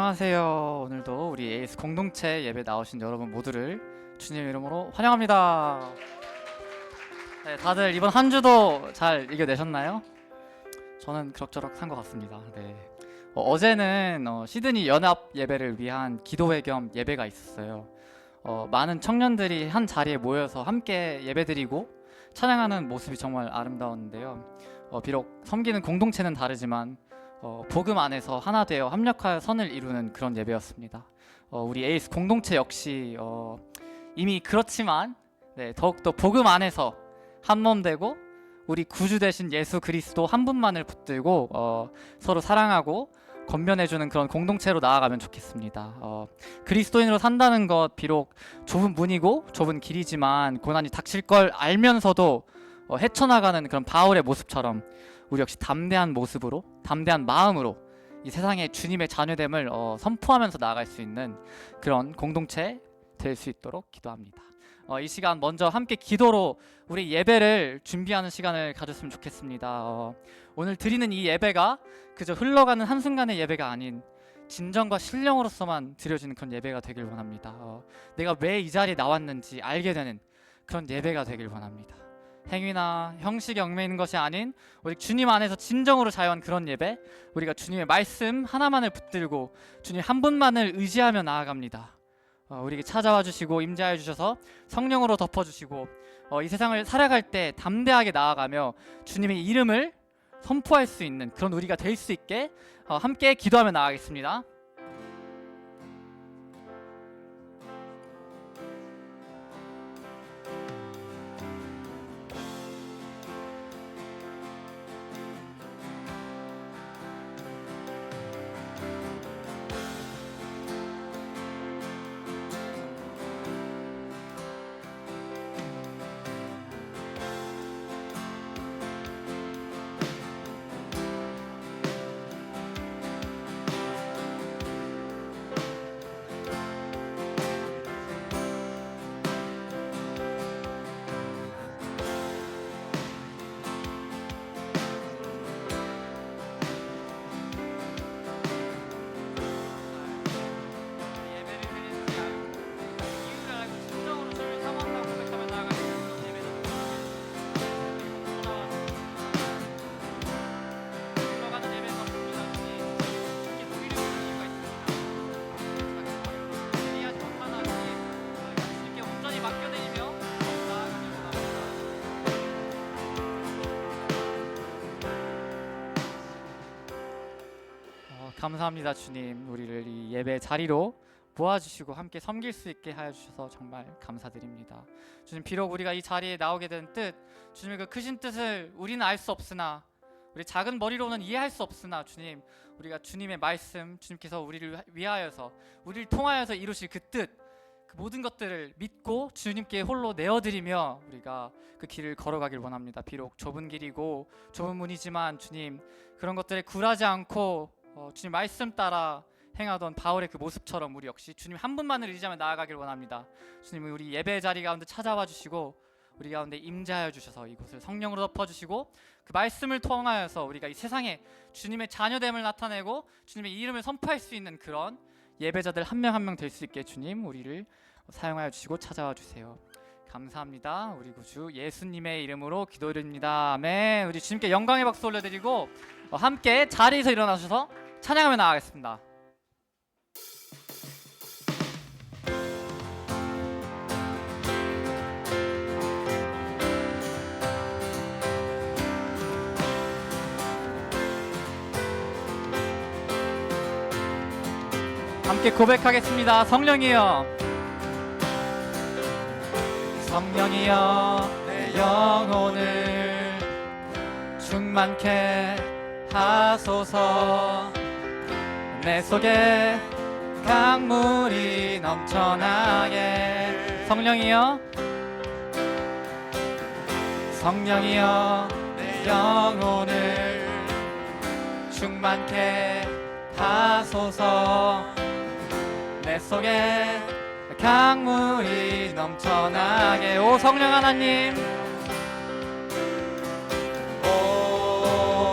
안녕하세요. 오늘도 우리 에이스 공동체 예배 나오신 여러분 모두를 주님 이름으로 환영합니다. 네, 다들 이번 한 주도 잘 이겨내셨나요? 저는 그럭저럭 산 것 같습니다. 네. 어제는 시드니 연합 예배를 위한 기도회 겸 예배가 있었어요. 많은 청년들이 한 자리에 모여서 함께 예배드리고 찬양하는 모습이 정말 아름다웠는데요. 비록 섬기는 공동체는 다르지만 복음 안에서 하나 되어 합력하여 선을 이루는 그런 예배였습니다. 우리 에이스 공동체 역시 이미 그렇지만 더욱더 복음 안에서 한 몸 되고 우리 구주 되신 예수 그리스도 한 분만을 붙들고 서로 사랑하고 건면해주는 그런 공동체로 나아가면 좋겠습니다. 그리스도인으로 산다는 것 비록 좁은 문이고 좁은 길이지만 고난이 닥칠 걸 알면서도 헤쳐나가는 그런 바울의 모습처럼 우리 역시 담대한 모습으로 담대한 마음으로 이 세상에 주님의 자녀됨을 선포하면서 나아갈 수 있는 그런 공동체 될 수 있도록 기도합니다. 이 시간 먼저 함께 기도로 우리 예배를 준비하는 시간을 가졌으면 좋겠습니다. 오늘 드리는 이 예배가 그저 흘러가는 한순간의 예배가 아닌 진정과 신령으로서만 드려지는 그런 예배가 되길 원합니다. 내가 왜 이 자리에 나왔는지 알게 되는 그런 예배가 되길 원합니다. 행위나 형식에 얽매이는 것이 아닌 우리 주님 안에서 진정으로 자유한 그런 예배, 우리가 주님의 말씀 하나만을 붙들고 주님 한 분만을 의지하며 나아갑니다. 우리에게 찾아와 주시고 임재하여 주셔서 성령으로 덮어주시고 이 세상을 살아갈 때 담대하게 나아가며 주님의 이름을 선포할 수 있는 그런 우리가 될 수 있게 함께 기도하며 나아가겠습니다. 감사합니다. 주님, 우리를 이 예배 자리로 모아주시고 함께 섬길 수 있게 하여 주셔서 정말 감사드립니다. 주님, 비록 우리가 이 자리에 나오게 된 뜻, 주님의 그 크신 뜻을 우리는 알 수 없으나, 우리 작은 머리로는 이해할 수 없으나 주님, 우리가 주님의 말씀, 주님께서 우리를 위하여서 우리를 통하여서 이루실 그 뜻, 그 모든 것들을 믿고 주님께 홀로 내어드리며 우리가 그 길을 걸어가길 원합니다. 비록 좁은 길이고 좁은 문이지만 주님, 그런 것들에 굴하지 않고 주님 말씀 따라 행하던 바울의 그 모습처럼 우리 역시 주님 한 분만을 의지하며 나아가길 원합니다. 주님, 우리 예배 자리 가운데 찾아와 주시고 우리 가운데 임재하여 주셔서 이곳을 성령으로 덮어주시고 그 말씀을 통하여서 우리가 이 세상에 주님의 자녀됨을 나타내고 주님의 이름을 선포할 수 있는 그런 예배자들 한 명 한 명 될 수 있게 주님 우리를 사용하여 주시고 찾아와 주세요. 감사합니다. 우리 구주 예수님의 이름으로 기도드립니다. 아멘. 우리 주님께 영광의 박수 올려드리고 함께 자리에서 일어나셔서 찬양하며 나아가겠습니다. 함께 고백하겠습니다. 성령이여, 성령이여, 내 영혼을 충만케 하소서. 내 속에 강물이 넘쳐나게. 성령이여, 성령이여, 내 영혼을 충만케 하소서. 내 속에 강물이 넘쳐나게. 오 성령 하나님, 오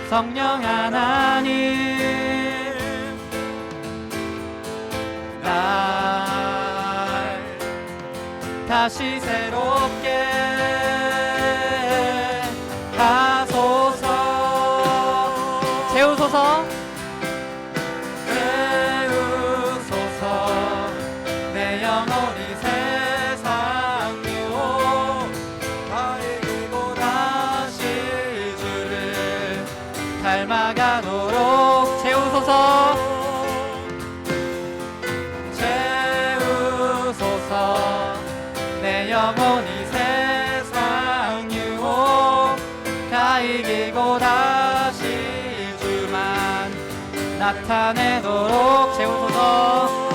성령 하나님, 다시 새롭게 하소서. 채우소서. 채우소서. 내 영혼이 세상 유혹 다 이기고 다시 주를 닮아가도록 채우소서. 채우소서. 내 영혼이 세상 유혹 다 이기고 다시 주만 나타내도록 채우소서.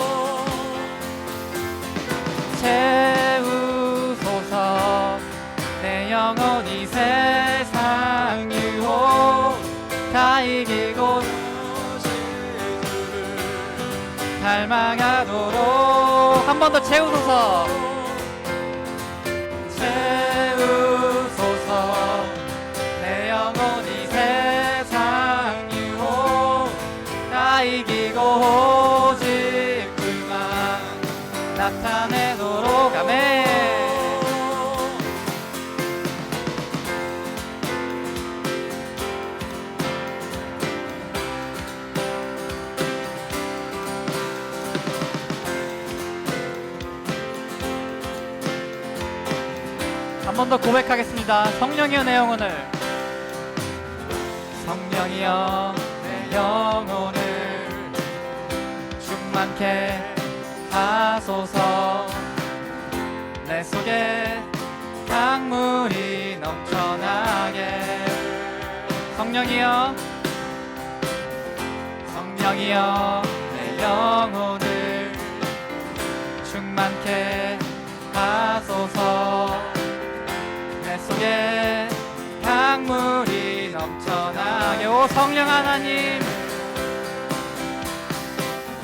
채우소서. 내 영혼이 세상 유혹 다 이기고 닮아가도록 한 번 더 채우소서. 채우소서. 내 영혼이 세상 유혹 다 이기고 오직 그만 나타내도록. 아멘. 한 번 더 고백하겠습니다. 성령이여 내 영혼을, 성령이여 내 영혼을 충만케 하소서. 내 속에 강물이 넘쳐나게. 성령이여, 성령이여 내 영혼을 충만케 하소서. 내 속에 강물이 넘쳐나게. 오 성령 하나님,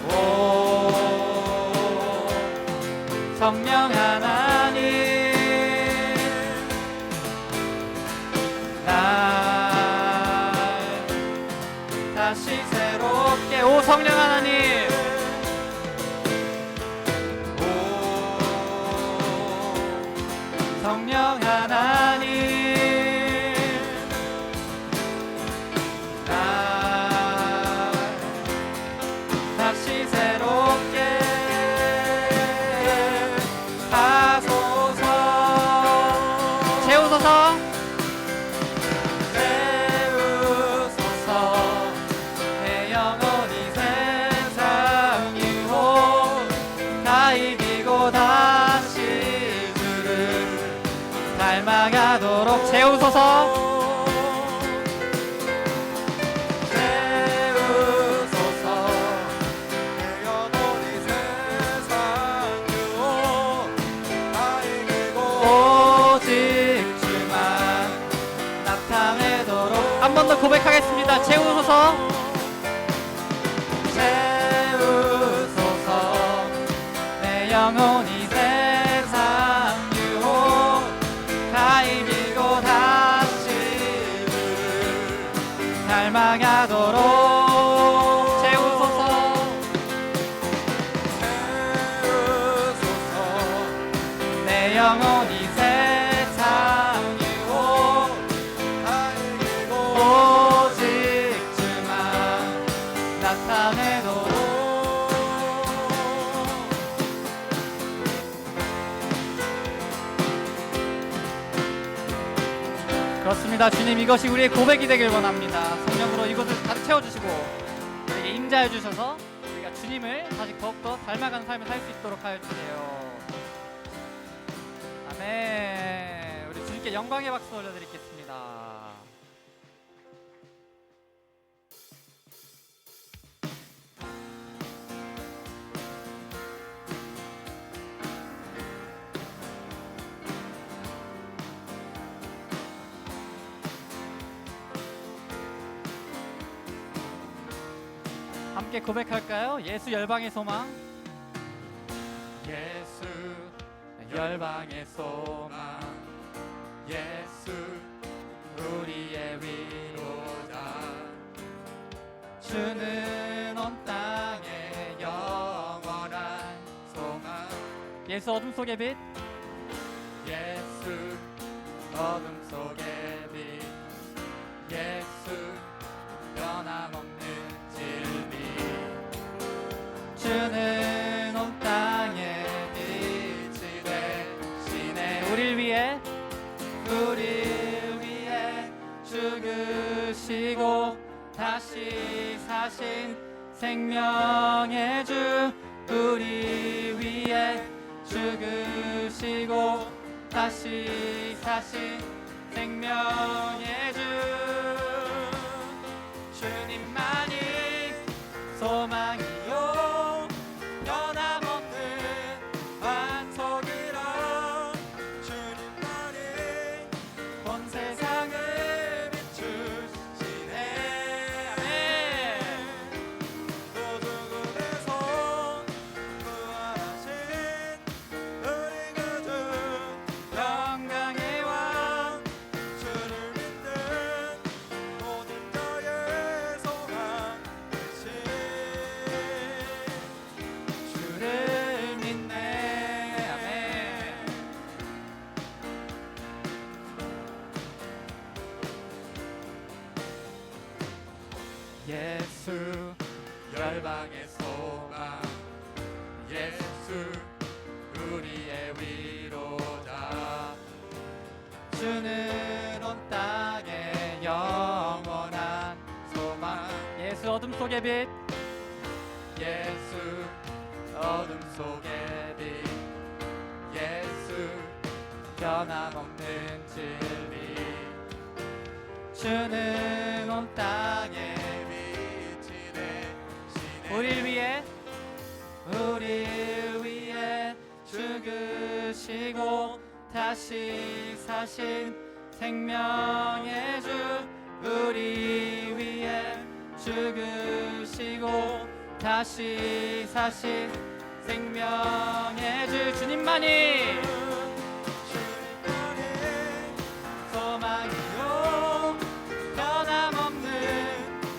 오 성령 하나님, 날 다시 새롭게. 오 성령 하나님, 오 성령 하나님, 날 다시 새롭게 하소서. 채우소서. 채우소서. 내 영혼이 세상 유혹 다 이기고 다시 주를 닮아가도록. 채우소서. 한 번 더 고백하겠습니다. 채우소서. 채우소서. 내 영혼이 세상 유혹 다 이기고 다시 주를 닮아가도록. 채우소서. 채우소서. 내 영혼이 세상 유혹 다 이기고 오직 주만 나타내도록. 그렇습니다. 주님, 이것이 우리의 고백이 되길 원합니다. 성령으로 이것을 가득 채워주시고 우리에게 임재해 주셔서 우리가 주님을 다시 더욱더 닮아가는 삶을 살 수 있도록 하여 주세요. 아멘. 우리 주님께 영광의 박수 올려드리겠습니다. 함께 고백할까요? 예수 열방의 소망. 예수 열방의 소망, 예수 우리의 위로자. 주는 온 땅의 영원한 소망. 예수 어둠 속의 빛, 어둠 속의 빛 예수 변함없는 진리 주는 온 땅에 빛이 되시네 우릴 위해 죽으시고 다시 사신 생명의 주 우리 위해 죽으시고 다시 사신 생명의 주 주님만이 소망이요 변함없는 반석이라 주님만이 온 세상을 비추시네 또 죽음에서 부활하신 우리 구주 영광의 왕 주를 믿는 모든 자의 소망 되신 주를 믿네 아멘 예수 열방의 소망 예수 우리의 위로자 주는 온 땅에 영원한 소망 예수 어둠 속의 빛 예수 어둠 속의 빛 예수 변함없는 진리 주는 온 땅에 빛이 되시네 우릴 위해 죽으시고 다시 사신 생명의 주 우리 위해 죽으시고 다시 사신 생명의 주 주님만이 소망이요 변함없는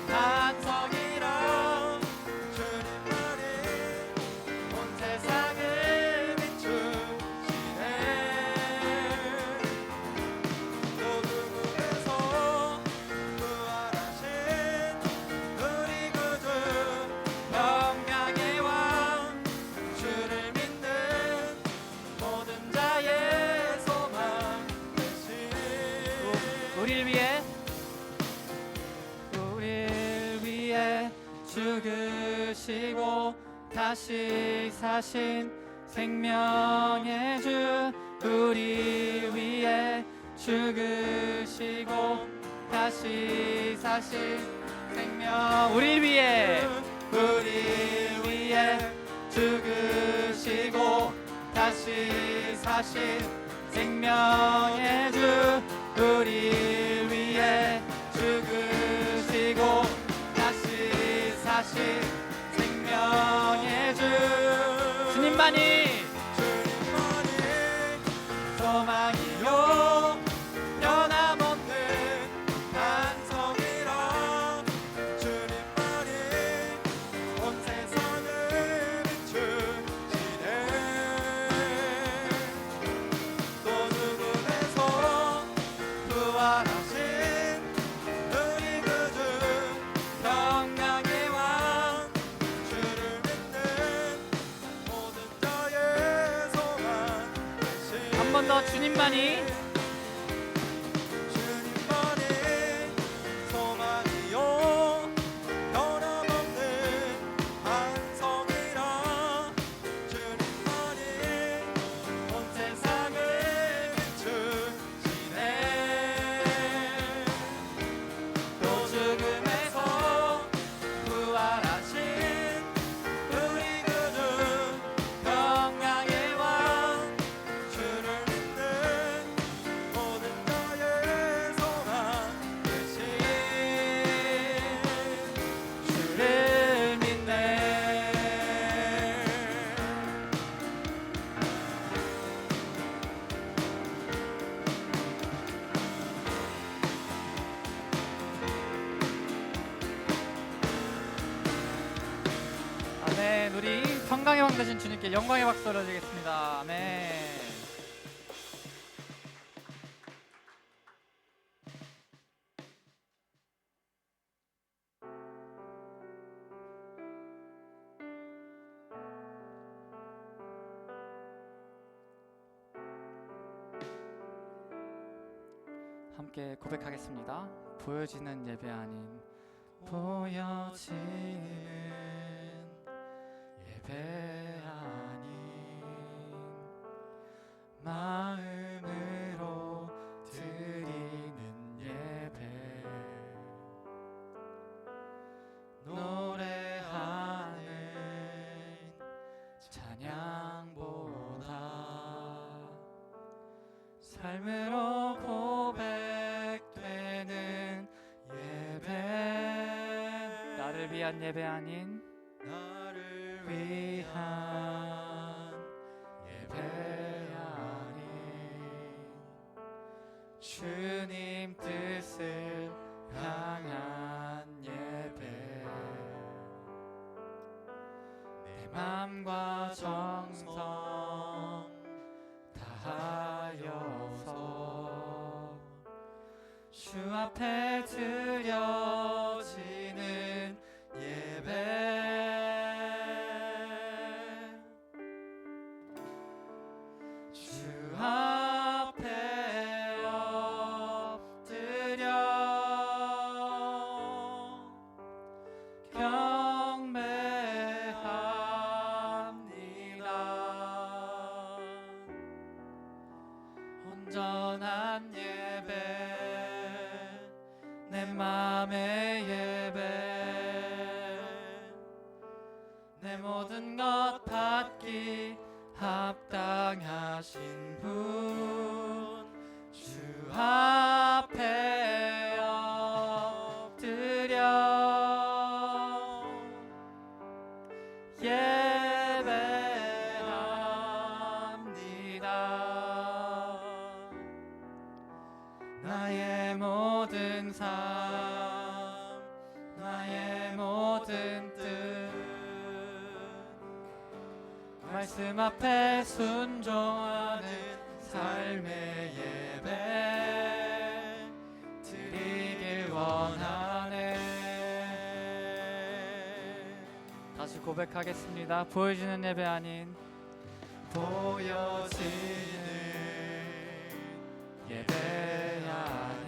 반석이라 주님만이 온 세상을 비추시네 또 죽음에서 부활하신 우리 구주 영광의 왕 주를 믿는 모든 자의 소망 되신 우릴 위해 죽으시고 다시 사신 생명의 주 우리 위해 죽으시고 다시 사신 생명 우릴 위해 죽으시고 다시 사신 생명의 주 우리 위해 죽으시고 다시 사신 생명의 주 주님만이 소망이요 변함없는 반석이라 주님만이 온 세상을 비추시네 또 죽음에서 부활하신 우리 구주 영광의 왕 주를 믿는 모든 자의 소망 되신 한 번 더 주님만이 소망이요 변함없는 반석이라 주님만이 온 세상을 비추시네 또 죽음에서 부활하신 우리 구주 영광의 왕 주를 믿는 모든 자의 소망 되신 주를 믿네 아멘 우리 평강의 왕 되신 주님께 영광의 박수 올려드리겠습니다 아멘 함께 고백하겠습니다. 보여지는 예배 아닌 보여지는 예배 아닌 마음으로 드리는 예배, 노래하는 찬양보다 삶으로 고백되는 예배, 나를 위한 예배 아닌 나를 위한 예배 아닌 주님 뜻을 향한 예배, 내 맘과 정성 다하여서 주 앞에 드려지는 예배, 주 앞에 엎드려 경배합니다. 온전한 예배, 내 맘의 예배, 내 모든 것 받기 합당하신 분, 주 앞에 엎드려 예배합니다. 나의 모든 삶, 나의 모든 뜻, 말씀 앞에 순종하는 삶의 예배 드리길 원하네. 다시 고백하겠습니다. 보여지는 예배 아닌 보여지는 예배 아닌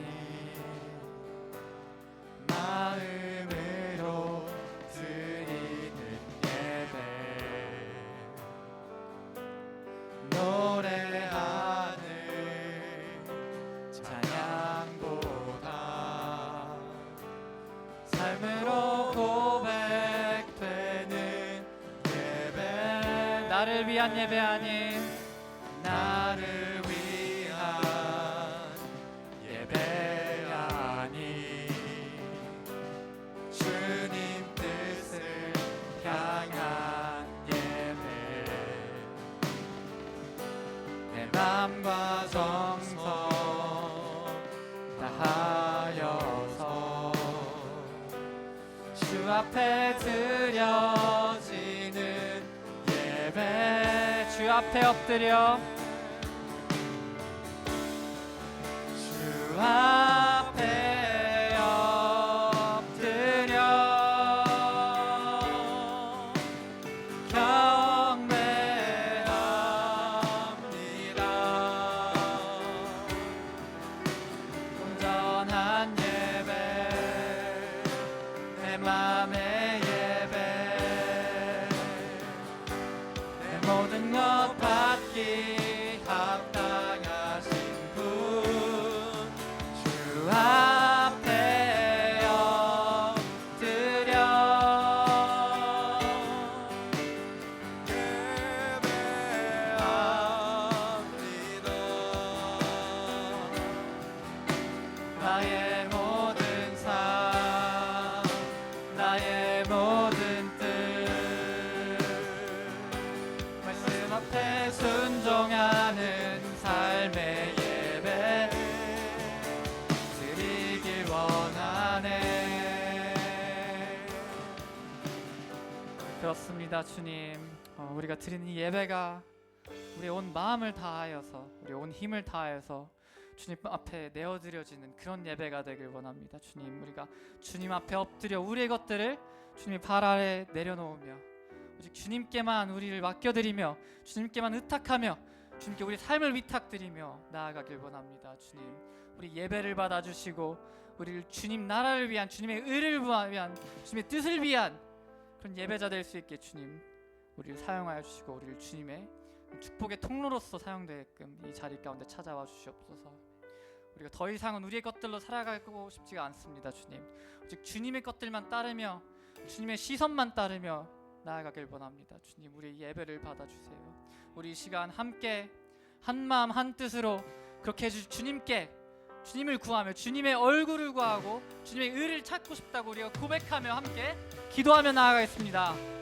마음으로 드리는 예배, 노래하는 찬양보다 삶으로 고백되는 예배, 나를 위한 예배 아닌 나를 위한 예배 아닌 주님 뜻을 향한 예배, 내 맘과 정성 다하여서 주 앞에 드려지는 예배, 주 앞에 엎드려 주 앞에 엎드려 경배합니다. 온전한 예배, 내 맘의 예배, 내 모든 것 받기 합당하신 분, 주 앞에 엎드려 예배합니다. 나의 모든 삶, 나의 모든 뜻, 말씀 앞에 순종하는 삶의 예배 드리길 원하네. 그렇습니다. 주님, 우리가 드리는 이 예배가 우리의 온 마음을 다하여서, 우리의 온 힘을 다하여서 주님 앞에 내어드려지는 그런 예배가 되길 원합니다. 주님, 우리가 주님 앞에 엎드려 우리의 것들을 주님의 발 아래 내려놓으며 오직 주님께만 우리를 맡겨드리며 주님께만 의탁하며 주님께 우리 삶을 위탁드리며 나아가길 원합니다. 주님, 우리 예배를 받아주시고 우리를 주님 나라를 위한, 주님의 의를 위한, 주님의 뜻을 위한 그런 예배자 될 수 있게 주님 우리를 사용하여 주시고 우리를 주님의 축복의 통로로서 사용되게끔 이 자리 가운데 찾아와 주시옵소서. 우리가 더 이상은 우리의 것들로 살아가고 싶지가 않습니다. 주님, 오직 주님의 것들만 따르며 주님의 시선만 따르며 나아가길 원합니다. 주님, 우리 예배를 받아주세요. 우리 이 시간 함께 한 마음 한 뜻으로 그렇게 주님께, 주님을 구하며 주님의 얼굴을 구하고 주님의 의를 찾고 싶다고 우리가 고백하며 함께 기도하며 나아가겠습니다.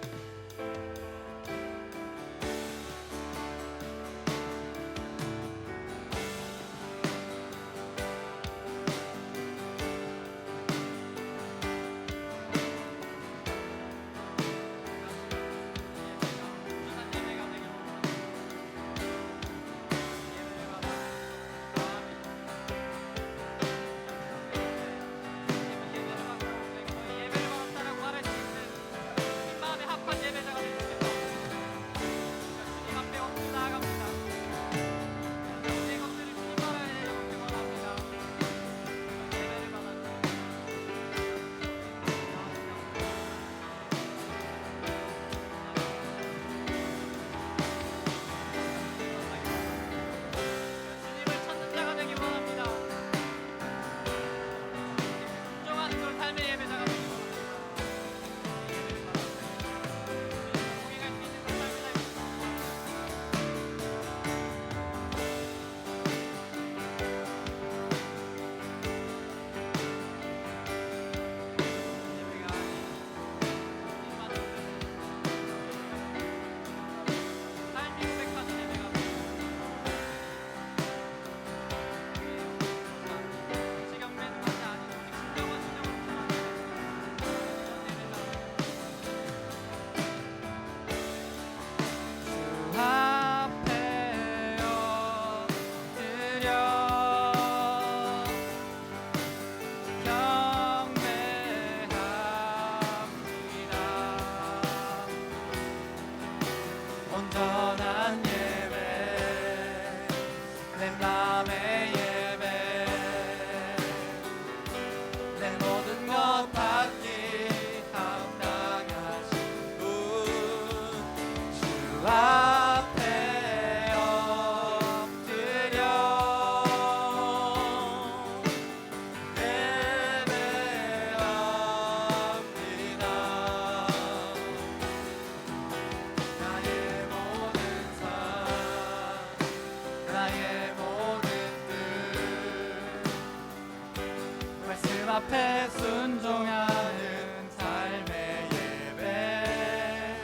앞에 순종하는 삶의 예배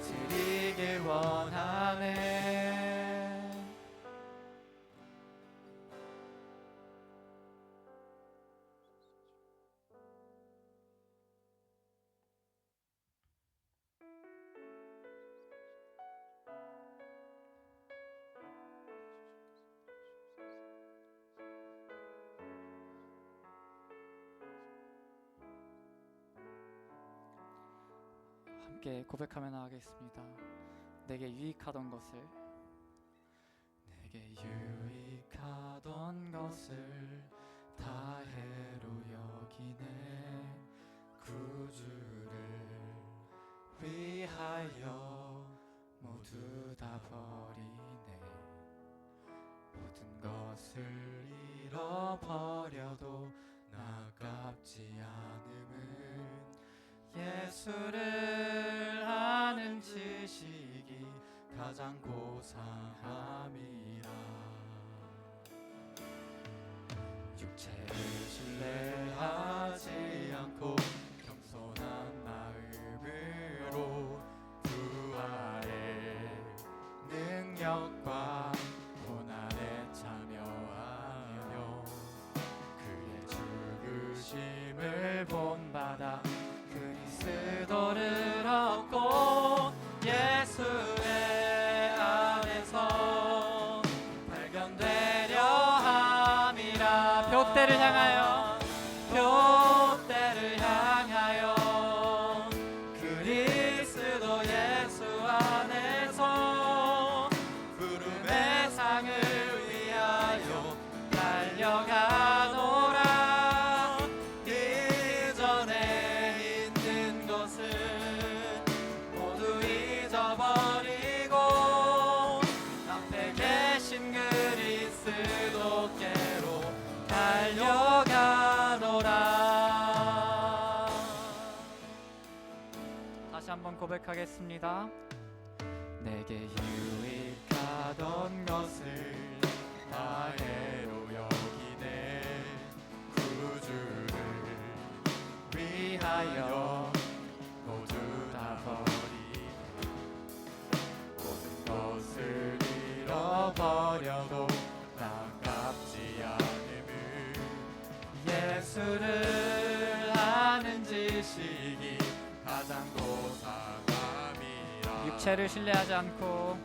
드리길 원하네. 함께 고백하며 나가겠습니다. 내게 유익하던 것을, 내게 유익하던 것을 다 해로 여기네. 구주를 위하여 모두 다 버리네. 모든 것을 잃어버려도 나깝지 않음은 예수를 아는 지식이 가장 고상함이라. 육체를 신뢰하지 않고 겸손한 마음으로 부활의 능력과 고난에 참여하며 그의 죽으심을 본받아 그리스도를 얻고 예수의 안에서 발견되려 함이라. 둯대를 향하여, 둯대를 향하여 고백하겠습니다. 내게 유익하던 것을 다해로 여기네. 구주를 위하여 모두 다 버리네. 모든 것을 잃어버려도 아깝지 않음을 예수를 아는 지식이 가장 고상함이라. 육체를 신뢰하지 않고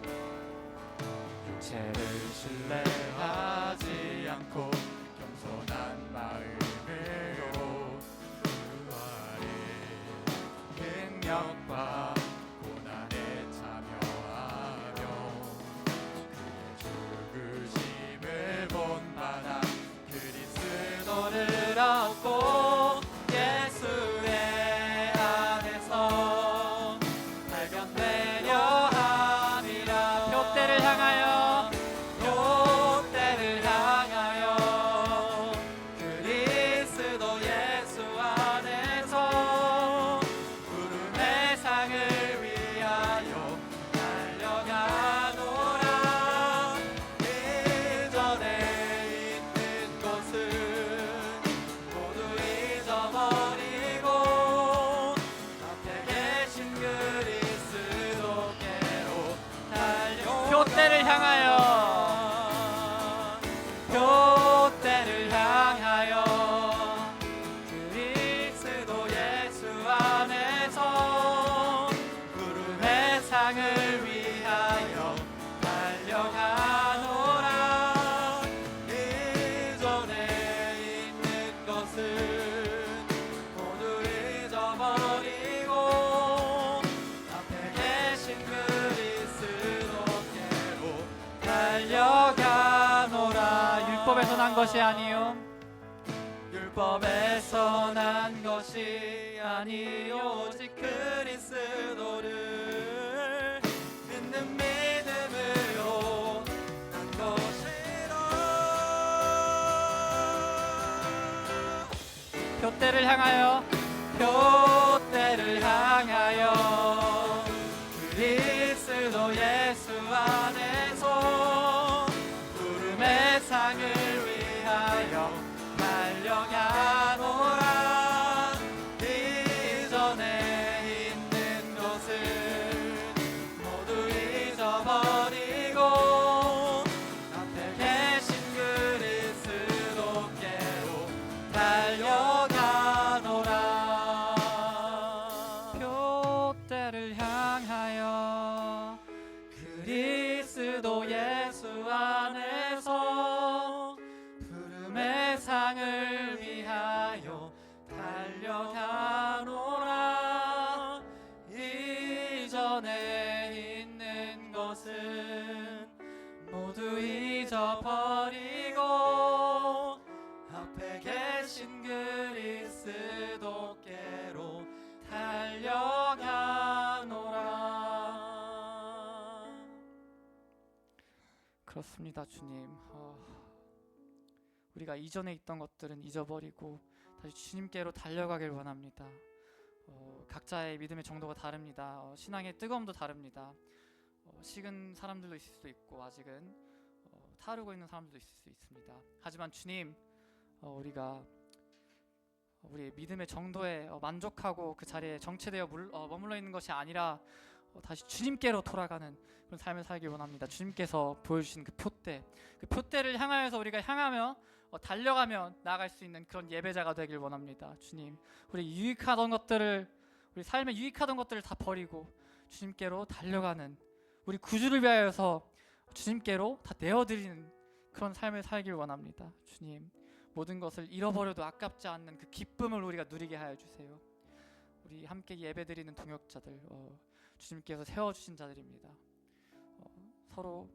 육체를 신뢰하지 않고 겸손한 마음으로 구하리. 능력과 고난에 참여하며 그의 죽으심을 본받아 그리스도를 얻고 예수의 안에서 발견되려 함이라. 표대를 향하여 표대를 향하여 그리스도 예수 안에서 구름의 상을 위하여 달려가노라. 이전에 있는 것은 모두 잊어버리고 앞에 계신 그리스도께로 달려. 표대를 향하여 표대를 향하여 그리스도 예수 안에서 구름의 상을 위하여 달려가노라. 이전에 있는 것은 모두 잊어버리고 앞에 계신 그리스도께로 달려가노라. 율법에서 난 것이 아니요 율법에서 난 것이 아니요 오직 그리스도를 믿는 믿음으로 난 것이라. 표대를 향하여 표대를 향하여 그리스도 예수 안에서 구름의 상을 위하여 달려가노라. 이전에 있는 것은 모두 잊어버리고 앞에 계신 그리스도께로 달려가노라. 표대를 향하여 그리스도 예수 안에서 푸름의 상을 위하여 달려가노라. 이전에 있는 것은 모두 잊어버리고 앞에 계신 그리스도께로 달려가노라. 그렇습니다. 주님, 우리가 이전에 있던 것들은 잊어버리고 다시 주님께로 달려가길 원합니다. 각자의 믿음의 정도가 다릅니다. 신앙의 뜨거움도 다릅니다. 식은 사람들도 있을 수 있고 아직은 타르고 있는 사람들도 있을 수 있습니다. 하지만 주님, 우리가 우리의 믿음의 정도에 만족하고 그 자리에 정체되어 머물러 있는 것이 아니라 다시 주님께로 돌아가는 그런 삶을 살기 원합니다. 주님께서 보여주신 그 표대를 향하여서 우리가 향하며 달려가며 나아갈 수 있는 그런 예배자가 되길 원합니다. 주님, 우리 삶에 유익하던 것들을 다 버리고 주님께로 달려가는, 우리 구주를 위하여서 주님께로 다 내어드리는 그런 삶을 살길 원합니다. 주님, 모든 것을 잃어버려도 아깝지 않는 그 기쁨을 우리가 누리게 하여 주세요. 우리 함께 예배드리는 동역자들, 주님께서 세워주신 자들입니다. 서로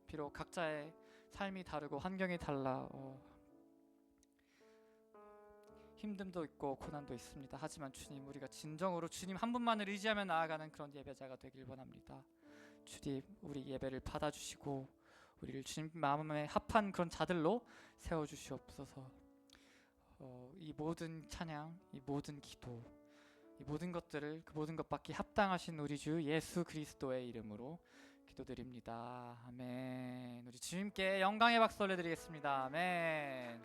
비록 각자의 삶이 다르고 환경이 달라 힘듦도 있고 고난도 있습니다. 하지만 주님, 우리가 진정으로 주님 한 분만을 의지하며 나아가는 그런 예배자가 되길 원합니다. 주님, 우리 예배를 받아주시고 우리를 주님 마음에 합한 그런 자들로 세워주시옵소서. 이 모든 찬양, 이 모든 기도 이 모든 것들을 그 모든 것 받기 합당하신 우리 주 예수 그리스도의 이름으로 기도드립니다. 아멘. 우리 주님께 영광의 박수 올려드리겠습니다. 아멘.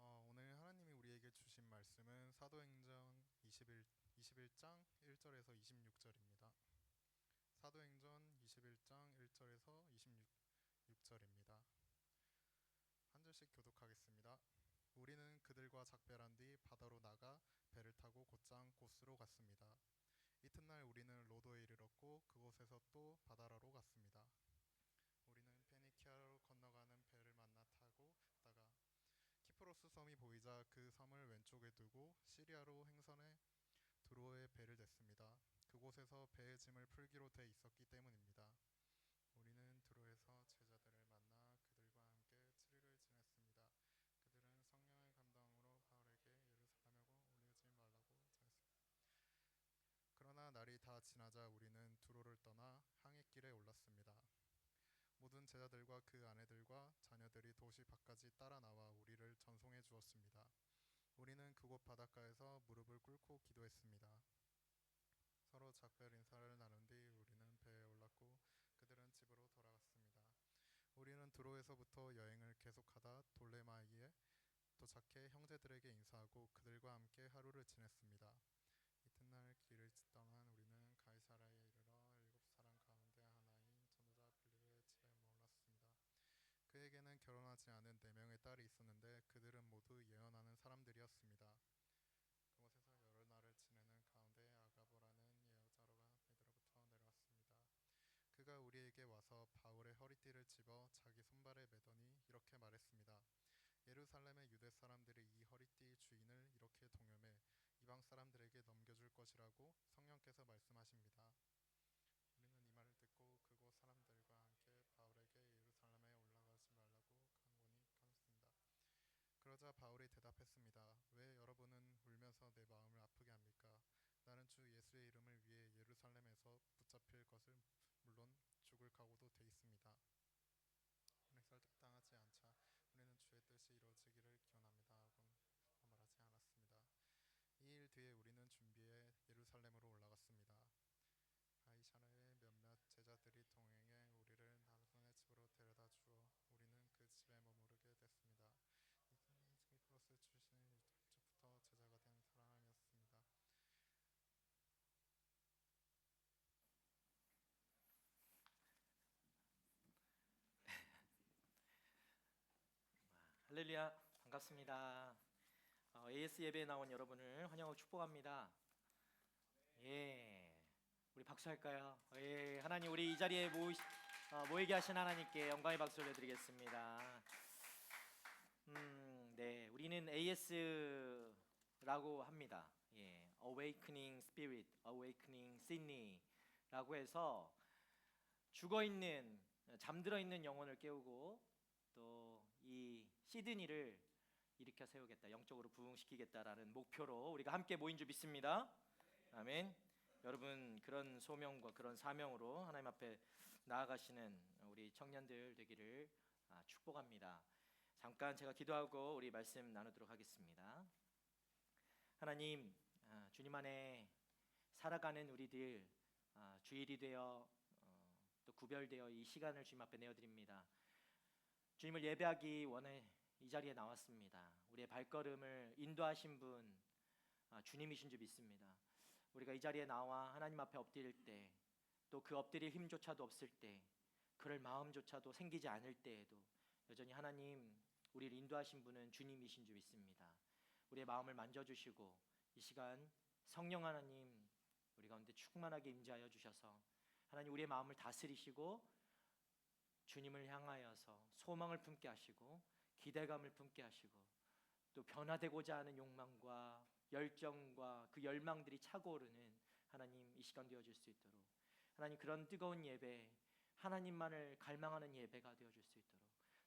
오늘 하나님이 우리에게 주신 말씀은 사도행전 21장 1절에서 26절입니다. 사도행전 21장 1절에서 26절입니다. 한 절씩 교독하겠습니다. 우리는 그들과 작별한 뒤 바다로 나가 배를 타고 곧장 고스로 갔습니다. 이튿날 우리는 로도에 이르렀고 그곳에서 또 바다라로 갔습니다. 우리는 페니키아로 건너가는 배를 만나 타고 갔다가 키프로스 섬이 보이자 그 섬을 왼쪽에 두고 시리아로 행선해 두로에 배를 댔습니다. 그곳에서 배의 짐을 풀기로 돼 있었기 때문입니다. 우리는 두로에서 제자들을 만나 그들과 함께 7일을 지냈습니다. 그들은 성령의 감동으로 바울에게 예루살렘으로 올리지 말라고 전했습니다. 그러나 날이 다 지나자 우리는 두로를 떠나 항해길에 올랐습니다. 모든 제자들과 그 아내들과 자녀들이 도시 밖까지 따라 나와 우리를 전송해 주었습니다. 우리는 그곳 바닷가에서 무릎을 꿇고 기도했습니다. 서로 작별 인사를 나눈 뒤 우리는 배에 올랐고 그들은 집으로 돌아갔습니다. 우리는 두로에서부터 여행을 계속하다 돌레마이에 도착해 형제들에게 인사하고 그들과 함께 하루를 지냈습니다. 이튿날 길을 떠난 우리는 가이사라에 이르러 7사람 가운데 하나인 전도자 빌립의 집에 머물렀습니다. 그에게는 결혼하지 않은 4명의 딸이 있었는데 그들은 모두 예언하는 사람들이었습니다. 그곳에서 여러 날을 지내는 가운데 아가보라는 여자로가 베드로부터 내려왔습니다. 그가 우리에게 와서 바울의 허리띠를 집어 자기 손발에 매더니 이렇게 말했습니다. 예루살렘의 유대 사람들이 이 허리띠 주인을 이렇게 동염해 이방 사람들에게 넘겨줄 것이라고 성령께서 말씀하십니다. 우리는 이 말을 듣고 그곳 사람들과 함께 바울에게 예루살렘에 올라가지 말라고 강권히 끊었습니다. 그러자 바울이 대답했습니다. 왜 여러분은 울면서 내 마음을 아프게 합니까? 나는 주 예수의 이름을 위해 예루살렘에서 붙잡힐 것을 물론 죽을 각오도 돼 있습니다. 우리 설득당하지 않자 우리는 주의 뜻이 이루어지기를 기원합니다 하고 말하지 않았습니다. 이 일 뒤에 우리는 준비해 예루살렘으로 올라갔습니다. 가이사라의 몇몇 제자들이 동행해 우리를 나손의 집으로 데려다 주어 우리는 그 집에 머무르게 됐습니다. 이들은 키프로스 출신의 일찍부터 제자가 된 사람이었습니다. 할렐루야, 반갑습니다. AS 예배에 나온 여러분을 환영하고 축복합니다. 예, 우리 박수할까요? 예, 하나님 우리 이 자리에 모이게 하신 하나님께 영광의 박수 올려드리겠습니다. 네, 우리는 AS라고 합니다. 예, Awakening Spirit, Awakening Sydney라고 해서 죽어 있는, 잠들어 있는 영혼을 깨우고 또 이 시드니를 일으켜 세우겠다, 영적으로 부흥시키겠다라는 목표로 우리가 함께 모인 줄 믿습니다. 아멘. 여러분 그런 소명과 그런 사명으로 하나님 앞에 나아가시는 우리 청년들 되기를 축복합니다. 잠깐 제가 기도하고 우리 말씀 나누도록 하겠습니다. 하나님, 주님 안에 살아가는 우리들 주일이 되어 또 구별되어 이 시간을 주님 앞에 내어드립니다. 주님을 예배하기 원해 이 자리에 나왔습니다. 우리의 발걸음을 인도하신 분 주님이신 줄 믿습니다. 우리가 이 자리에 나와 하나님 앞에 엎드릴 때, 또 그 엎드릴 힘조차도 없을 때, 그럴 마음조차도 생기지 않을 때에도 여전히 하나님 우리를 인도하신 분은 주님이신 줄 믿습니다. 우리의 마음을 만져주시고 이 시간 성령 하나님 우리 가운데 충만하게 임재하여 주셔서 하나님 우리의 마음을 다스리시고 주님을 향하여서 소망을 품게 하시고 기대감을 품게 하시고 또 변화되고자 하는 욕망과 열정과 그 열망들이 차고오르는 하나님 이 시간 되어줄 수 있도록 하나님 그런 뜨거운 예배, 하나님만을 갈망하는 예배가 되어질 수 있도록,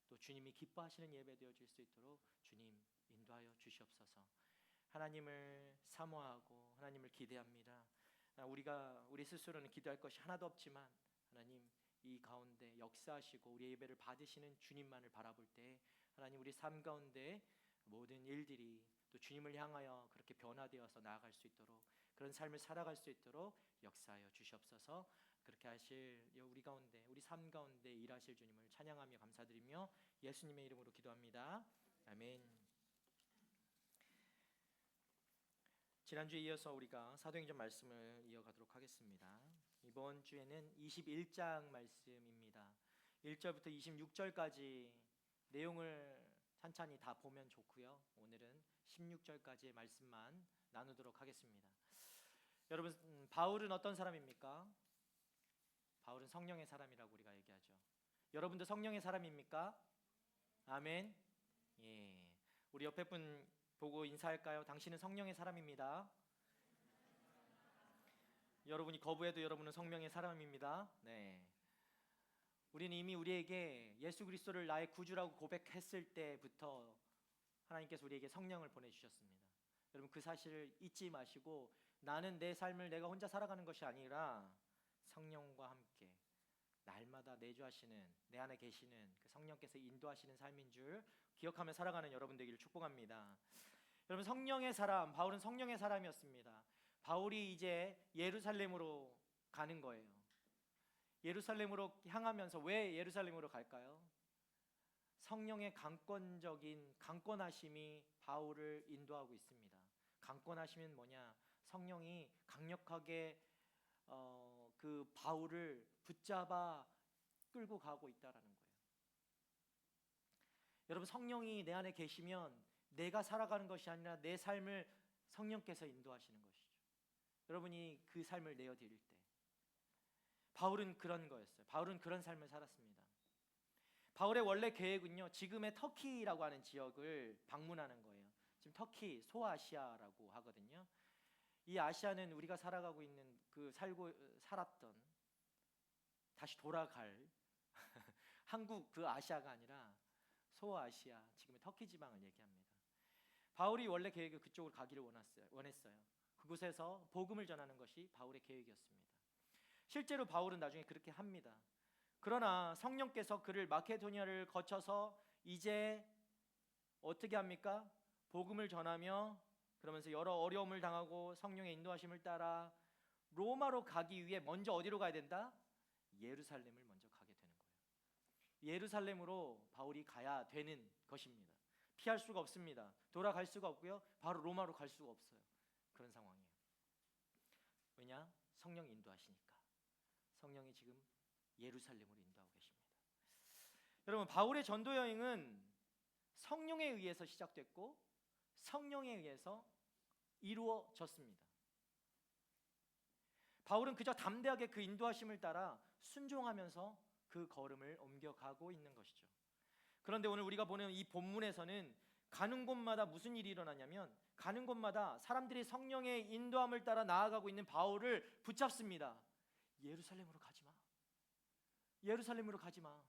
또 주님이 기뻐하시는 예배 되어질 수 있도록 주님 인도하여 주시옵소서. 하나님을 사모하고 하나님을 기대합니다. 우리 스스로는 기도할 것이 하나도 없지만 하나님 이 가운데 역사하시고 우리 예배를 받으시는 주님만을 바라볼 때 하나님 우리 삶 가운데 모든 일들이 또 주님을 향하여 그렇게 변화되어서 나아갈 수 있도록, 그런 삶을 살아갈 수 있도록 역사하여 주시옵소서. 그렇게 하실 우리 가운데, 우리 삶 가운데 일하실 주님을 찬양하며 감사드리며 예수님의 이름으로 기도합니다. 아멘. 지난주에 이어서 우리가 사도행전 말씀을 이어가도록 하겠습니다. 이번 주에는 21장 말씀입니다. 1절부터 26절까지 내용을 찬찬히 다 보면 좋고요. 오늘은 16절까지의 말씀만 나누도록 하겠습니다. 여러분, 바울은 어떤 사람입니까? 바울은 성령의 사람이라고 우리가 얘기하죠. 여러분도 성령의 사람입니까? 아멘. 예. 우리 옆에 분 보고 인사할까요? 당신은 성령의 사람입니다. 여러분이 거부해도 여러분은 성령의 사람입니다. 네. 우리는 이미 우리에게 예수 그리스도를 나의 구주라고 고백했을 때부터 하나님께서 우리에게 성령을 보내주셨습니다. 여러분 그 사실을 잊지 마시고, 나는 내 삶을 내가 혼자 살아가는 것이 아니라 성령과 함께 날마다 내주하시는, 내 안에 계시는 그 성령께서 인도하시는 삶인 줄 기억하며 살아가는 여러분 되기를 축복합니다. 여러분, 성령의 사람, 바울은 성령의 사람이었습니다. 바울이 이제 예루살렘으로 가는 거예요. 예루살렘으로 향하면서, 왜 예루살렘으로 갈까요? 성령의 강권하심이 바울을 인도하고 있습니다. 강권하심은 뭐냐? 성령이 강력하게 그 바울을 붙잡아 끌고 가고 있다라는 거예요. 여러분, 성령이 내 안에 계시면 내가 살아가는 것이 아니라 내 삶을 성령께서 인도하시는 것이죠. 여러분이 그 삶을 내어드릴 때, 바울은 그런 거였어요. 바울은 그런 삶을 살았습니다. 바울의 원래 계획은요, 지금의 터키라고 하는 지역을 방문하는 거예요. 지금 터키, 소아시아라고 하거든요. 이 아시아는 우리가 살아가고 있는 살았던, 다시 돌아갈 한국 그 아시아가 아니라 소아시아, 지금의 터키 지방을 얘기합니다. 바울이 원래 계획은 그쪽으로 가기를 원했어요. 그곳에서 복음을 전하는 것이 바울의 계획이었습니다. 실제로 바울은 나중에 그렇게 합니다. 그러나 성령께서 그를 마케도니아를 거쳐서 이제 어떻게 합니까? 복음을 전하며, 그러면서 여러 어려움을 당하고 성령의 인도하심을 따라 로마로 가기 위해 먼저 어디로 가야 된다? 예루살렘을 먼저 가게 되는 거예요. 예루살렘으로 바울이 가야 되는 것입니다. 피할 수가 없습니다. 돌아갈 수가 없고요, 바로 로마로 갈 수가 없어요. 그런 상황이에요. 왜냐? 성령이 인도하시니까. 성령이 지금 예루살렘으로 인도하고 계십니다. 여러분, 바울의 전도 여행은 성령에 의해서 시작됐고 성령에 의해서 이루어졌습니다. 바울은 그저 담대하게 그 인도하심을 따라 순종하면서 그 걸음을 옮겨가고 있는 것이죠. 그런데 오늘 우리가 보는 이 본문에서는 가는 곳마다 무슨 일이 일어나냐면, 가는 곳마다 사람들이 성령의 인도함을 따라 나아가고 있는 바울을 붙잡습니다. 예루살렘으로 가지 마. 예루살렘으로 가지 마.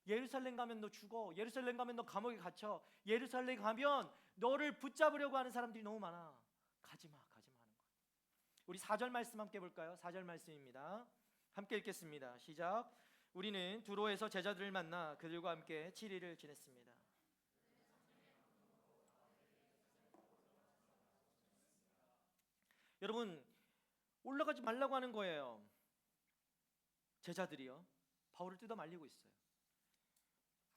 예루살렘 가면 너 죽어. 예루살렘 가면 너 감옥에 갇혀. 예루살렘 가면 너를 붙잡으려고 하는 사람들이 너무 많아. 가지 마, 가지 마 하는 거예요. 우리 4절 말씀 함께 볼까요? 4절 말씀입니다. 함께 읽겠습니다. 시작. 우리는 두로에서 제자들을 만나 그들과 함께 7일을 지냈습니다. 여러분, 올라가지 말라고 하는 거예요. 제자들이요, 바울을 뜯어 말리고 있어요.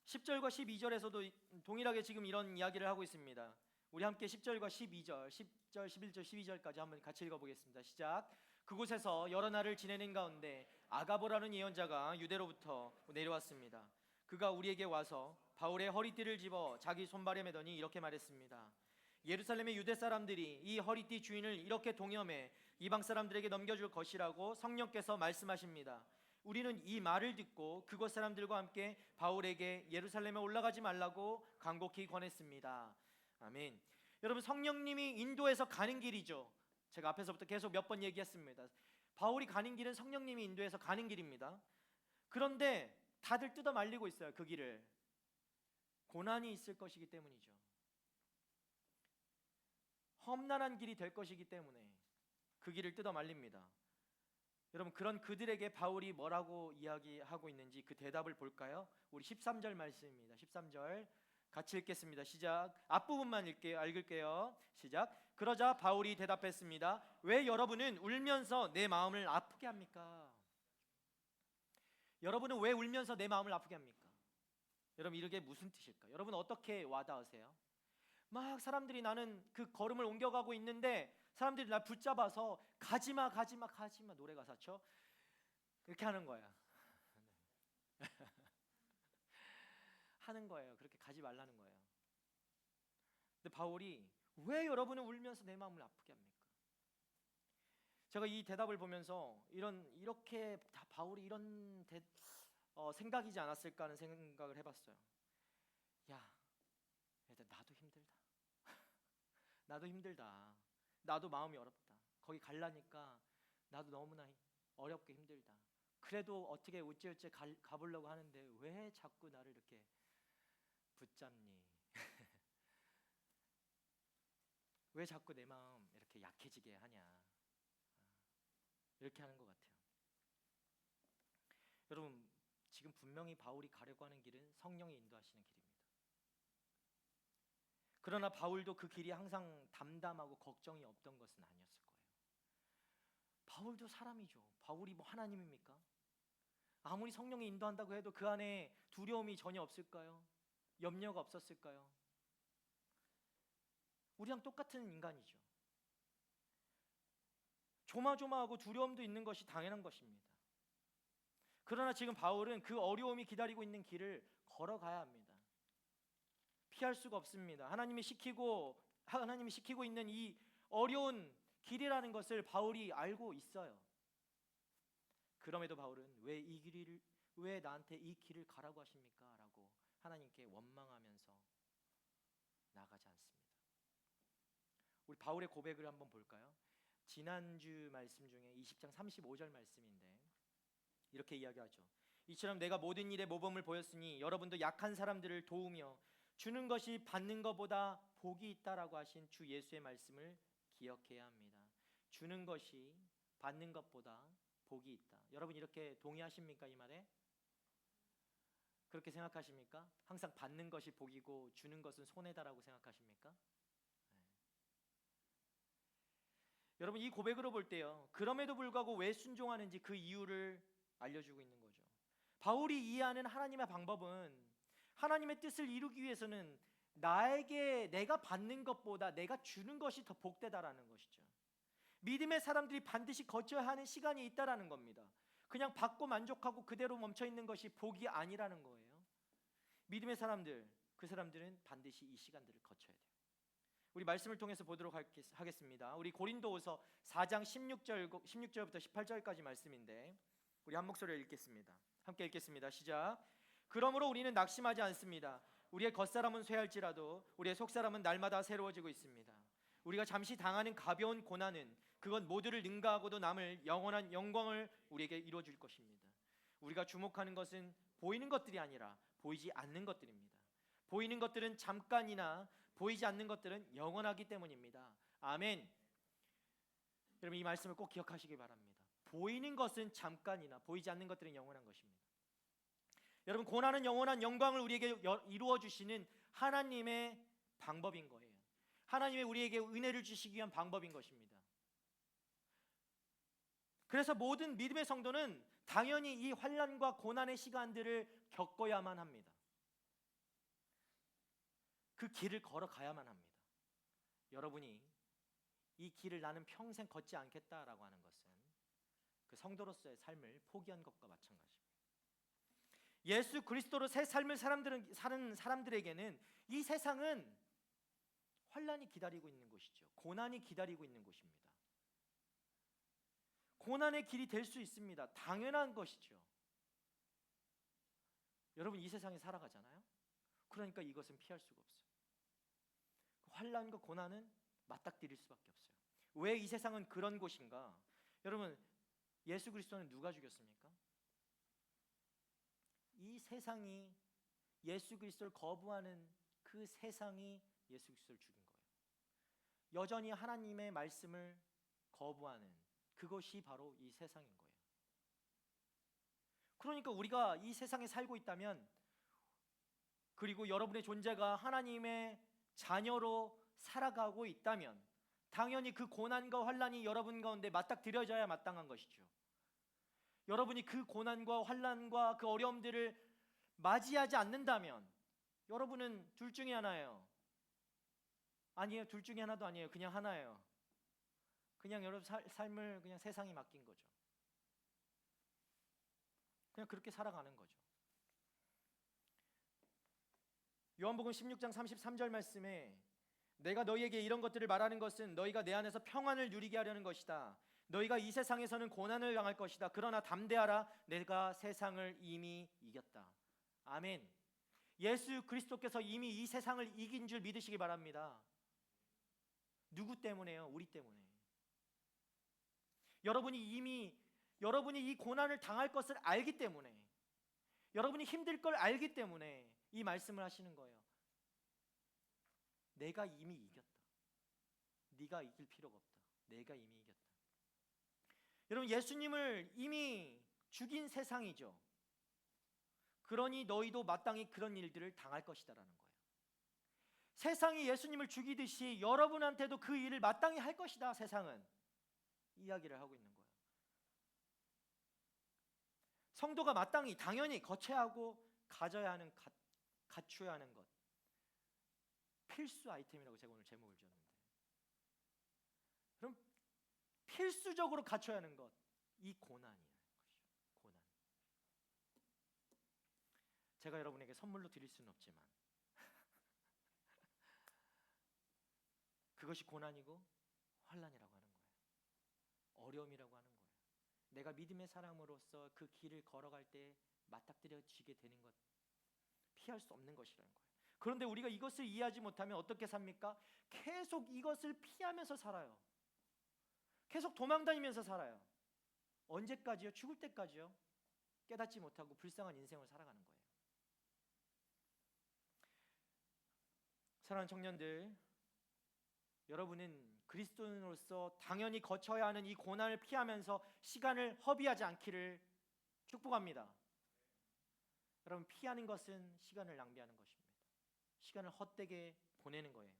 10절과 12절에서도 동일하게 지금 이런 이야기를 하고 있습니다. 우리 함께 10절과 12절, 10절, 11절, 12절까지 한번 같이 읽어보겠습니다. 시작. 그곳에서 여러 날을 지내는 가운데 아가보라는 예언자가 유대로부터 내려왔습니다. 그가 우리에게 와서 바울의 허리띠를 집어 자기 손발에 매더니 이렇게 말했습니다. 예루살렘의 유대 사람들이 이 허리띠 주인을 이렇게 동염해 이방 사람들에게 넘겨줄 것이라고 성령께서 말씀하십니다. 우리는 이 말을 듣고 그곳 사람들과 함께 바울에게 예루살렘에 올라가지 말라고 간곡히 권했습니다. 아멘. 여러분, 성령님이 인도해서 가는 길이죠. 제가 앞에서부터 계속 몇 번 얘기했습니다. 바울이 가는 길은 성령님이 인도해서 가는 길입니다. 그런데 다들 뜯어 말리고 있어요. 그 길을. 고난이 있을 것이기 때문이죠. 험난한 길이 될 것이기 때문에 그 길을 뜯어 말립니다. 여러분, 그런 그들에게 바울이 뭐라고 이야기하고 있는지 그 대답을 볼까요? 우리 13절 말씀입니다. 13절 같이 읽겠습니다. 시작. 앞부분만 읽을게요. 시작. 그러자 바울이 대답했습니다. 왜 여러분은 울면서 내 마음을 아프게 합니까? 여러분은 왜 울면서 내 마음을 아프게 합니까? 여러분, 이게 무슨 뜻일까요? 여러분, 어떻게 와닿으세요? 막 사람들이, 나는 그 걸음을 옮겨가고 있는데 사람들이 날 붙잡아서 가지마 가지마 가지마, 노래 가사죠. 이렇게 하는 거야. 하는 거예요. 그렇게 가지 말라는 거예요. 근데 바울이 왜 여러분은 울면서 내 마음을 아프게 합니까? 제가 이 대답을 보면서 이렇게 다 바울이 이런 생각이지 않았을까 하는 생각을 해봤어요. 야, 얘들 나도 힘들다. 나도 힘들다. 나도 마음이 어렵다. 거기 갈라니까 나도 너무나 어렵게 힘들다. 그래도 어떻게 어찌어찌 가보려고 하는데 왜 자꾸 나를 이렇게 붙잡니? 왜 자꾸 내 마음 이렇게 약해지게 하냐? 이렇게 하는 것 같아요. 여러분, 지금 분명히 바울이 가려고 하는 길은 성령이 인도하시는 길입니다. 그러나 바울도 그 길이 항상 담담하고 걱정이 없던 것은 아니었을 거예요. 바울도 사람이죠. 바울이 뭐 하나님입니까? 아무리 성령이 인도한다고 해도 그 안에 두려움이 전혀 없을까요? 염려가 없었을까요? 우리랑 똑같은 인간이죠. 조마조마하고 두려움도 있는 것이 당연한 것입니다. 그러나 지금 바울은 그 어려움이 기다리고 있는 길을 걸어가야 합니다. 피할 수가 없습니다. 하나님이 시키고 있는 이 어려운 길이라는 것을 바울이 알고 있어요. 그럼에도 바울은 왜 나한테 이 길을 가라고 하십니까? 라고 하나님께 원망하면서 나가지 않습니다. 우리 바울의 고백을 한번 볼까요? 지난주 말씀 중에 20장 35절 말씀인데 이렇게 이야기하죠. 이처럼 내가 모든 일에 모범을 보였으니 여러분도 약한 사람들을 도우며 주는 것이 받는 것보다 복이 있다라고 하신 주 예수의 말씀을 기억해야 합니다. 주는 것이 받는 것보다 복이 있다. 여러분, 이렇게 동의하십니까? 이 말에? 그렇게 생각하십니까? 항상 받는 것이 복이고 주는 것은 손해다라고 생각하십니까? 네. 여러분, 이 고백으로 볼 때요, 그럼에도 불구하고 왜 순종하는지 그 이유를 알려주고 있는 거죠. 바울이 이해하는 하나님의 방법은 하나님의 뜻을 이루기 위해서는 내가 받는 것보다 내가 주는 것이 더 복되다라는 것이죠. 믿음의 사람들이 반드시 거쳐야 하는 시간이 있다라는 겁니다. 그냥 받고 만족하고 그대로 멈춰 있는 것이 복이 아니라는 거예요. 믿음의 사람들, 그 사람들은 반드시 이 시간들을 거쳐야 돼요. 우리 말씀을 통해서 보도록 하겠습니다. 우리 고린도후서 4장 16절부터 18절까지 말씀인데 우리 한 목소리로 읽겠습니다. 함께 읽겠습니다. 시작. 그러므로 우리는 낙심하지 않습니다. 우리의 겉사람은 쇠할지라도 우리의 속사람은 날마다 새로워지고 있습니다. 우리가 잠시 당하는 가벼운 고난은 그건 모두를 능가하고도 남을 영원한 영광을 우리에게 이루어줄 것입니다. 우리가 주목하는 것은 보이는 것들이 아니라 보이지 않는 것들입니다. 보이는 것들은 잠깐이나 보이지 않는 것들은 영원하기 때문입니다. 아멘. 여러분, 이 말씀을 꼭 기억하시기 바랍니다. 보이는 것은 잠깐이나 보이지 않는 것들은 영원한 것입니다. 여러분, 고난은 영원한 영광을 우리에게 이루어 주시는 하나님의 방법인 거예요. 하나님의 우리에게 은혜를 주시기 위한 방법인 것입니다. 그래서 모든 믿음의 성도는 당연히 이 환난과 고난의 시간들을 겪어야만 합니다. 그 길을 걸어가야만 합니다. 여러분이 이 길을 나는 평생 걷지 않겠다라고 하는 것은 그 성도로서의 삶을 포기한 것과 마찬가지입니다. 예수 그리스도로 새 삶을 사는 사람들에게는 이 세상은 환난이 기다리고 있는 곳이죠. 고난이 기다리고 있는 곳입니다. 고난의 길이 될 수 있습니다. 당연한 것이죠. 여러분, 이 세상에 살아가잖아요. 그러니까 이것은 피할 수가 없어요. 환난과 고난은 맞닥뜨릴 수밖에 없어요. 왜 이 세상은 그런 곳인가? 여러분, 예수 그리스도는 누가 죽였습니까? 이 세상이 예수 그리스도를 거부하는 그 세상이 예수 그리스도를 죽인 거예요. 여전히 하나님의 말씀을 거부하는 그것이 바로 이 세상인 거예요. 그러니까 우리가 이 세상에 살고 있다면, 그리고 여러분의 존재가 하나님의 자녀로 살아가고 있다면 당연히 그 고난과 환난이 여러분 가운데 맞닥뜨려져야 마땅한 것이죠. 여러분이 그 고난과 환난과 그 어려움들을 맞이하지 않는다면 여러분은 둘 중에 하나예요. 아니에요. 둘 중에 하나도 아니에요. 그냥 하나예요. 그냥 여러분 삶을 그냥 세상에 맡긴 거죠. 그냥 그렇게 살아가는 거죠. 요한복음 16장 33절 말씀에 내가 너희에게 이런 것들을 말하는 것은 너희가 내 안에서 평안을 누리게 하려는 것이다. 너희가 이 세상에서는 고난을 당할 것이다. 그러나 담대하라. 내가 세상을 이미 이겼다. 아멘. 예수 그리스도께서 이미 이 세상을 이긴 줄 믿으시기 바랍니다. 누구 때문에요? 우리 때문에. 여러분이 이 고난을 당할 것을 알기 때문에, 여러분이 힘들 걸 알기 때문에 이 말씀을 하시는 거예요. 내가 이미 이겼다. 네가 이길 필요가 없다. 내가 이미 이겼다. 여러분, 예수님을 이미 죽인 세상이죠. 그러니 너희도 마땅히 그런 일들을 당할 것이다라는 거예요. 세상이 예수님을 죽이듯이 여러분한테도 그 일을 마땅히 할 것이다. 세상은 이야기를 하고 있는 거예요. 성도가 마땅히 당연히 거쳐야 하고 가져야 하는, 갖춰야 하는 것, 필수 아이템이라고 제가 오늘 제목을 지었는데, 그럼 필수적으로 갖춰야 하는 것, 이 고난이에요. 고난. 제가 여러분에게 선물로 드릴 수는 없지만 그것이 고난이고 환난이라고 하는 거예요. 어려움이라고 하는 거예요. 내가 믿음의 사람으로서 그 길을 걸어갈 때 맞닥뜨려지게 되는 것, 피할 수 없는 것이라는 거예요. 그런데 우리가 이것을 이해하지 못하면 어떻게 삽니까? 계속 이것을 피하면서 살아요. 계속 도망다니면서 살아요. 언제까지요? 죽을 때까지요? 깨닫지 못하고 불쌍한 인생을 살아가는 거예요. 사랑하는 청년들, 여러분은 그리스도인으로서 당연히 거쳐야 하는 이 고난을 피하면서 시간을 허비하지 않기를 축복합니다. 여러분, 피하는 것은 시간을 낭비하는 것입니다. 시간을 헛되게 보내는 거예요.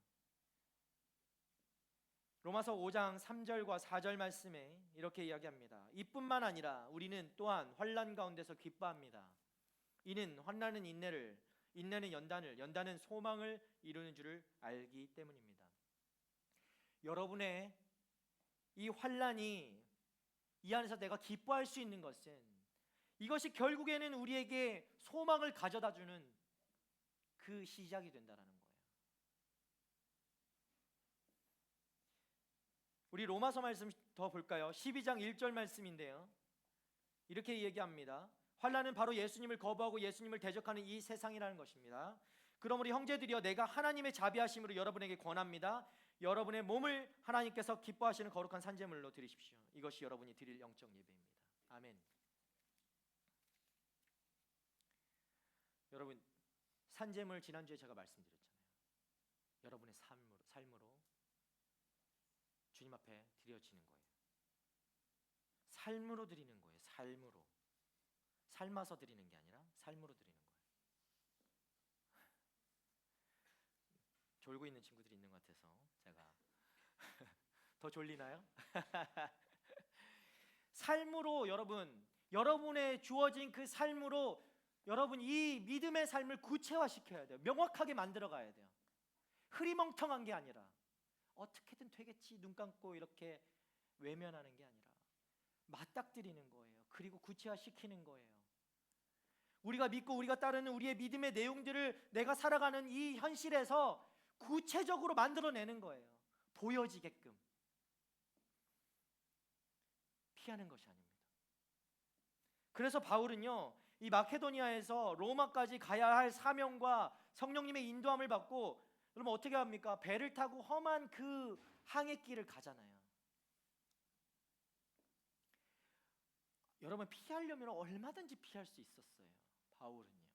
로마서 5장 3절과 4절 말씀에 이렇게 이야기합니다. 이뿐만 아니라 우리는 또한 환난 가운데서 기뻐합니다. 이는 환난은 인내를, 인내는 연단을, 연단은 소망을 이루는 줄을 알기 때문입니다. 여러분의 이 환난이, 이 안에서 내가 기뻐할 수 있는 것은, 이것이 결국에는 우리에게 소망을 가져다주는 그 시작이 된다는 거예요. 우리 로마서 말씀 더 볼까요? 12장 1절 말씀인데요, 이렇게 얘기합니다. 환난은 바로 예수님을 거부하고 예수님을 대적하는 이 세상이라는 것입니다. 그러므로 형제들이여, 내가 하나님의 자비하심으로 여러분에게 권합니다. 여러분의 몸을 하나님께서 기뻐하시는 거룩한 산제물로 드리십시오. 이것이 여러분이 드릴 영적 예배입니다. 아멘. 여러분, 산제물 지난주에 제가 말씀드렸잖아요. 여러분의 삶으로 주님 앞에 드려지는 거예요. 삶으로 드리는 거예요. 삶으로. 삶아서 드리는 게 아니라 삶으로 드리는 거예요. 졸고 있는 친구들이 있는 것 같아서 제가 더 졸리나요? 삶으로, 여러분의 주어진 그 삶으로 여러분 이 믿음의 삶을 구체화시켜야 돼요. 명확하게 만들어 가야 돼요. 흐리멍텅한 게 아니라 어떻게든 되겠지 눈 감고 이렇게 외면하는 게 아니라 맞닥뜨리는 거예요. 그리고 구체화시키는 거예요. 우리가 믿고 우리가 따르는 우리의 믿음의 내용들을 내가 살아가는 이 현실에서 구체적으로 만들어내는 거예요. 보여지게끔. 피하는 것이 아닙니다. 그래서 바울은요, 이 마케도니아에서 로마까지 가야 할 사명과 성령님의 인도함을 받고, 그러면 어떻게 합니까? 배를 타고 험한 그 항해길을 가잖아요. 여러분 피하려면 얼마든지 피할 수 있었어요. 바울은요.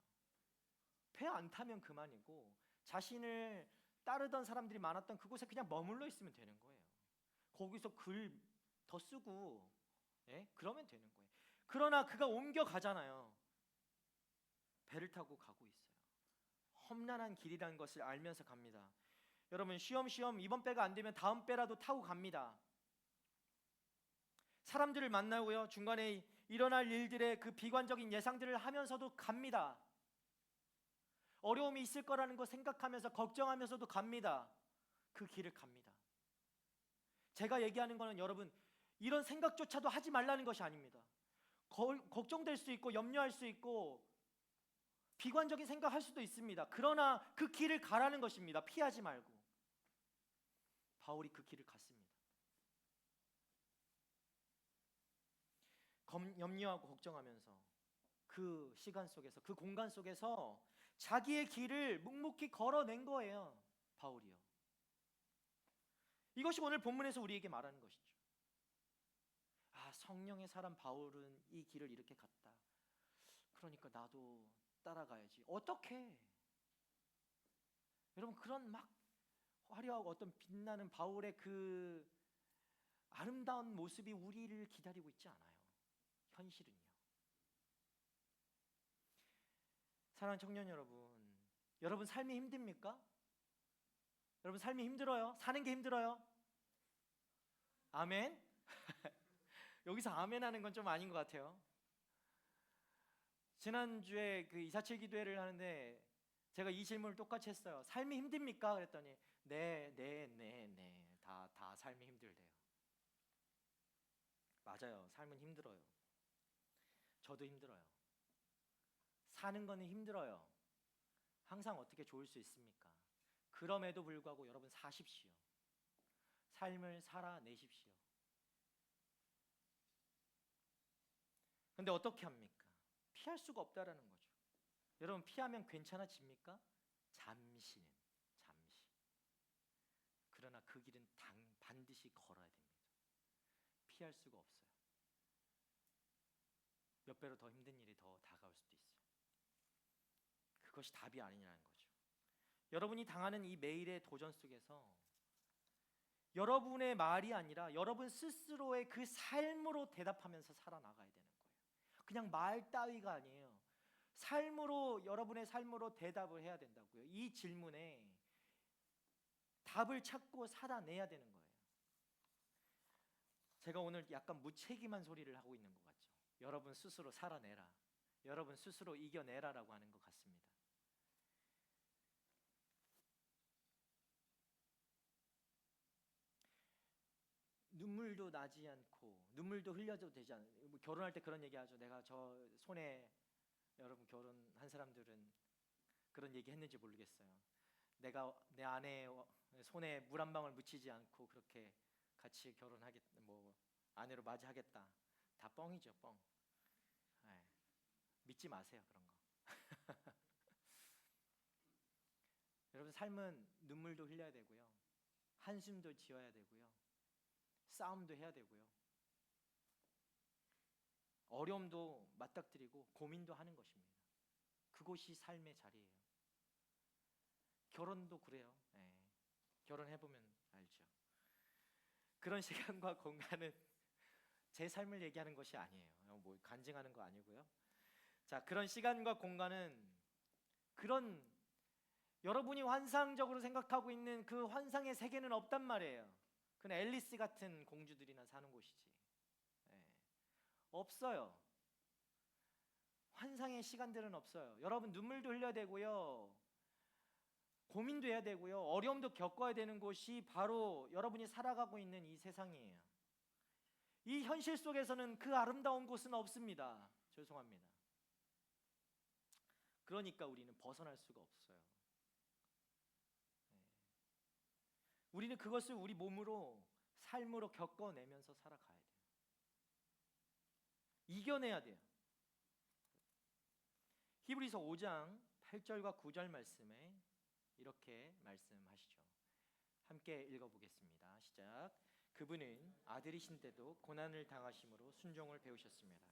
배 안 타면 그만이고 자신을 따르던 사람들이 많았던 그곳에 그냥 머물러 있으면 되는 거예요. 거기서 글 더 쓰고 그러면 되는 거예요. 그러나 그가 옮겨가잖아요. 배를 타고 가고 있어요. 험난한 길이라는 것을 알면서 갑니다. 여러분 쉬엄쉬엄 이번 배가 안 되면 다음 배라도 타고 갑니다. 사람들을 만나고요. 중간에 일어날 일들의 그 비관적인 예상들을 하면서도 갑니다. 어려움이 있을 거라는 거 생각하면서 걱정하면서도 갑니다. 그 길을 갑니다. 제가 얘기하는 거는 여러분 이런 생각조차도 하지 말라는 것이 아닙니다. 걱정될 수 있고 염려할 수 있고 비관적인 생각할 수도 있습니다. 그러나 그 길을 가라는 것입니다. 피하지 말고. 바울이 그 길을 갔습니다. 염려하고 걱정하면서 그 시간 속에서 그 공간 속에서 자기의 길을 묵묵히 걸어낸 거예요. 바울이요. 이것이 오늘 본문에서 우리에게 말하는 것이죠. 아, 성령의 사람 바울은 이 길을 이렇게 갔다. 그러니까 나도 따라가야지. 어떻게? 여러분 그런 막 화려하고 어떤 빛나는 바울의 그 아름다운 모습이 우리를 기다리고 있지 않아요. 현실은요. 사랑하는 청년 여러분, 여러분 삶이 힘듭니까? 여러분 삶이 힘들어요? 사는 게 힘들어요? 아멘? 여기서 아멘 하는 건 좀 아닌 것 같아요. 지난주에 그 247 기도회를 하는데 제가 이 질문을 똑같이 했어요. 삶이 힘듭니까? 그랬더니 네. 다 삶이 힘들대요. 맞아요. 삶은 힘들어요. 저도 힘들어요. 사는 거는 힘들어요. 항상 어떻게 좋을 수 있습니까? 그럼에도 불구하고 여러분 사십시오. 삶을 살아내십시오. 근데 어떻게 합니까? 피할 수가 없다라는 거죠. 여러분 피하면 괜찮아집니까? 잠시. 그러나 그 길은 반드시 걸어야 됩니다. 피할 수가 없어요. 몇 배로 더 힘든 일이 더 다가올 수도 있어요. 그것이 답이 아니냐는 거죠. 여러분이 당하는 이 매일의 도전 속에서 여러분의 말이 아니라 여러분 스스로의 그 삶으로 대답하면서 살아나가야 되는 거예요. 그냥 말 따위가 아니에요. 삶으로, 여러분의 삶으로 대답을 해야 된다고요. 이 질문에 답을 찾고 살아내야 되는 거예요. 제가 오늘 약간 무책임한 소리를 하고 있는 것 같죠. 여러분 스스로 살아내라, 여러분 스스로 이겨내라라고 하는 것 같습니다. 눈물도 나지 않고 눈물도 흘려도 되지 않아요. 결혼할 때 그런 얘기하죠. 내가 저 손에, 여러분 결혼한 사람들은 그런 얘기 했는지 모르겠어요. 내가 내 아내 손에 물 한 방울 묻히지 않고 그렇게 같이 뭐 아내로 맞이하겠다. 다 뻥이죠, 뻥. 네. 믿지 마세요, 그런 거. 여러분 삶은 눈물도 흘려야 되고요, 한숨도 지어야 되고요, 싸움도 해야 되고요, 어려움도 맞닥뜨리고 고민도 하는 것입니다. 그곳이 삶의 자리예요. 결혼도 그래요. 네. 결혼해보면 알죠. 그런 시간과 공간은 제 삶을 얘기하는 것이 아니에요. 뭐 간증하는 거 아니고요. 자, 그런 시간과 공간은 그런 여러분이 환상적으로 생각하고 있는 그 환상의 세계는 없단 말이에요. 그건 앨리스 같은 공주들이나 사는 곳이지. 네. 없어요. 환상의 시간들은 없어요. 여러분 눈물도 흘려야 되고요, 고민도 해야 되고요, 어려움도 겪어야 되는 곳이 바로 여러분이 살아가고 있는 이 세상이에요. 이 현실 속에서는 그 아름다운 곳은 없습니다. 죄송합니다. 그러니까 우리는 벗어날 수가 없어요. 우리는 그것을 우리 몸으로, 삶으로 겪어내면서 살아가야 돼요. 이겨내야 돼요. 히브리서 5장 8절과 9절 말씀에 이렇게 말씀하시죠. 함께 읽어보겠습니다. 시작. 그분은 아들이신데도 고난을 당하심으로 순종을 배우셨습니다.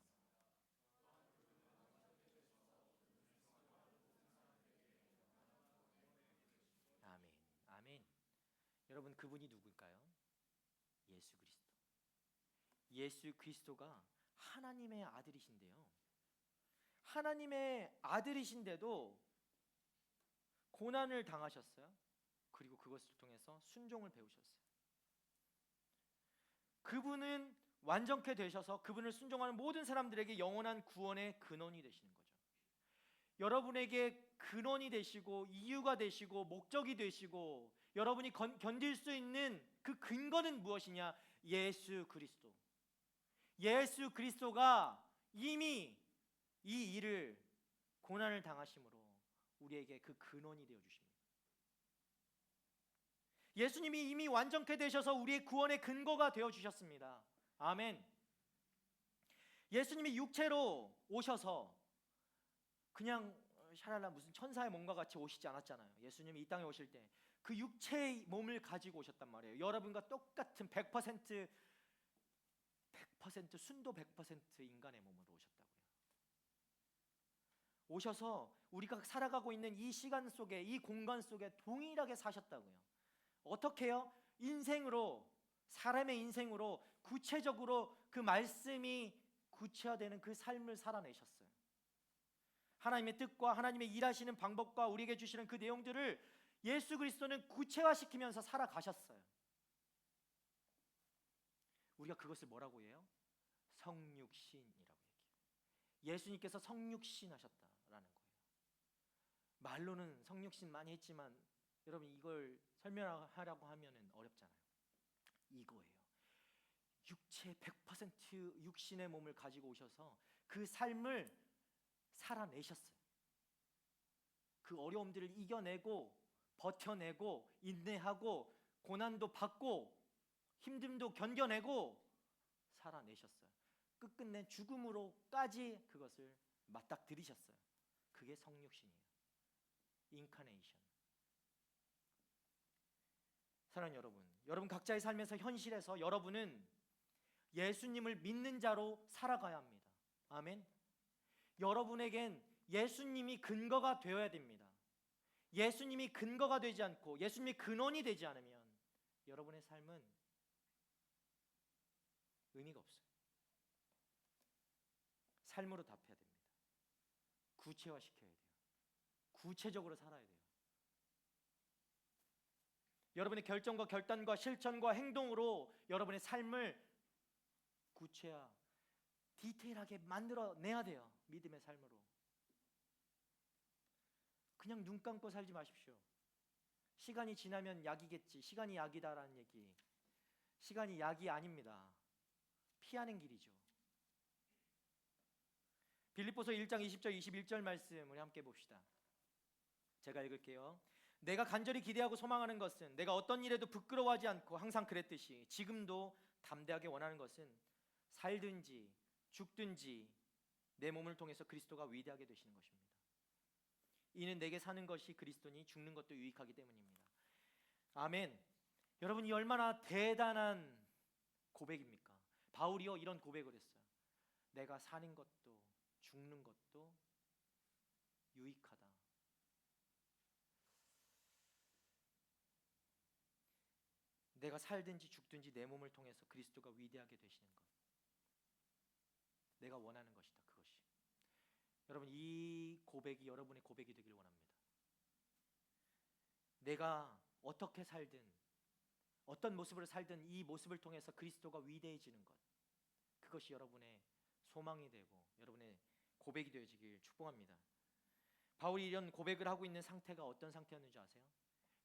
여러분 그분이 누굴까요? 예수 그리스도. 예수 그리스도가 하나님의 아들이신데요. 하나님의 아들이신데도 고난을 당하셨어요. 그리고 그것을 통해서 순종을 배우셨어요. 그분은 완전케 되셔서 그분을 순종하는 모든 사람들에게 영원한 구원의 근원이 되시는 거죠. 여러분에게 근원이 되시고 이유가 되시고 목적이 되시고 여러분이 견딜 수 있는 그 근거는 무엇이냐? 예수 그리스도. 예수 그리스도가 이미 이 일을 고난을 당하심으로 우리에게 그 근원이 되어 주십니다. 예수님이 이미 완전케 되셔서 우리의 구원의 근거가 되어 주셨습니다. 아멘. 예수님이 육체로 오셔서 그냥 샤랄라 무슨 천사의 몸과 같이 오시지 않았잖아요. 예수님이 이 땅에 오실 때 그 육체의 몸을 가지고 오셨단 말이에요. 여러분과 똑같은 100% 순도 100% 인간의 몸으로 오셨다고요. 오셔서 우리가 살아가고 있는 이 시간 속에, 이 공간 속에 동일하게 사셨다고요. 어떻게요? 인생으로, 사람의 인생으로 구체적으로 그 말씀이 구체화되는 그 삶을 살아내셨어요. 하나님의 뜻과 하나님의 일하시는 방법과 우리에게 주시는 그 내용들을 예수 그리스도는 구체화시키면서 살아가셨어요. 우리가 그것을 뭐라고 해요? 성육신이라고 얘기해요. 예수님께서 성육신 하셨다라는 거예요. 말로는 성육신 많이 했지만 여러분 이걸 설명하라고 하면은 어렵잖아요. 이거예요. 육체 100% 육신의 몸을 가지고 오셔서 그 삶을 살아내셨어요. 그 어려움들을 이겨내고 버텨내고 인내하고 고난도 받고 힘듦도 견뎌내고 살아내셨어요. 끝끝내 죽음으로까지 그것을 맞닥뜨리셨어요. 그게 성육신이에요. 인카네이션. 사랑하는 여러분 각자의 삶에서 현실에서 여러분은 예수님을 믿는 자로 살아가야 합니다. 아멘. 여러분에겐 예수님이 근거가 되어야 됩니다. 예수님이 근거가 되지 않고 예수님이 근원이 되지 않으면 여러분의 삶은 의미가 없어요. 삶으로 답해야 됩니다. 구체화시켜야 돼요. 구체적으로 살아야 돼요. 여러분의 결정과 결단과 실천과 행동으로 여러분의 삶을 구체화, 디테일하게 만들어내야 돼요. 믿음의 삶으로. 그냥 눈 감고 살지 마십시오. 시간이 지나면 약이겠지. 시간이 약이다라는 얘기. 시간이 약이 아닙니다. 피하는 길이죠. 빌립보서 1장 20절 21절 말씀 우리 함께 봅시다. 제가 읽을게요. 내가 간절히 기대하고 소망하는 것은 내가 어떤 일에도 부끄러워하지 않고 항상 그랬듯이 지금도 담대하게 원하는 것은 살든지 죽든지 내 몸을 통해서 그리스도가 위대하게 되시는 것입니다. 이는 내게 사는 것이 그리스도니 죽는 것도 유익하기 때문입니다. 아멘. 여러분 이 얼마나 대단한 고백입니까? 바울이요 이런 고백을 했어요. 내가 사는 것도 죽는 것도 유익하다. 내가 살든지 죽든지 내 몸을 통해서 그리스도가 위대하게 되시는 것. 내가 원하는 것이다. 그것이. 여러분 이 고백이 여러분의 고백이 되길 원합니다. 내가 어떻게 살든 어떤 모습으로 살든 이 모습을 통해서 그리스도가 위대해지는 것. 그것이 여러분의 소망이 되고 여러분의 고백이 되어지길 축복합니다. 바울이 이런 고백을 하고 있는 상태가 어떤 상태였는지 아세요?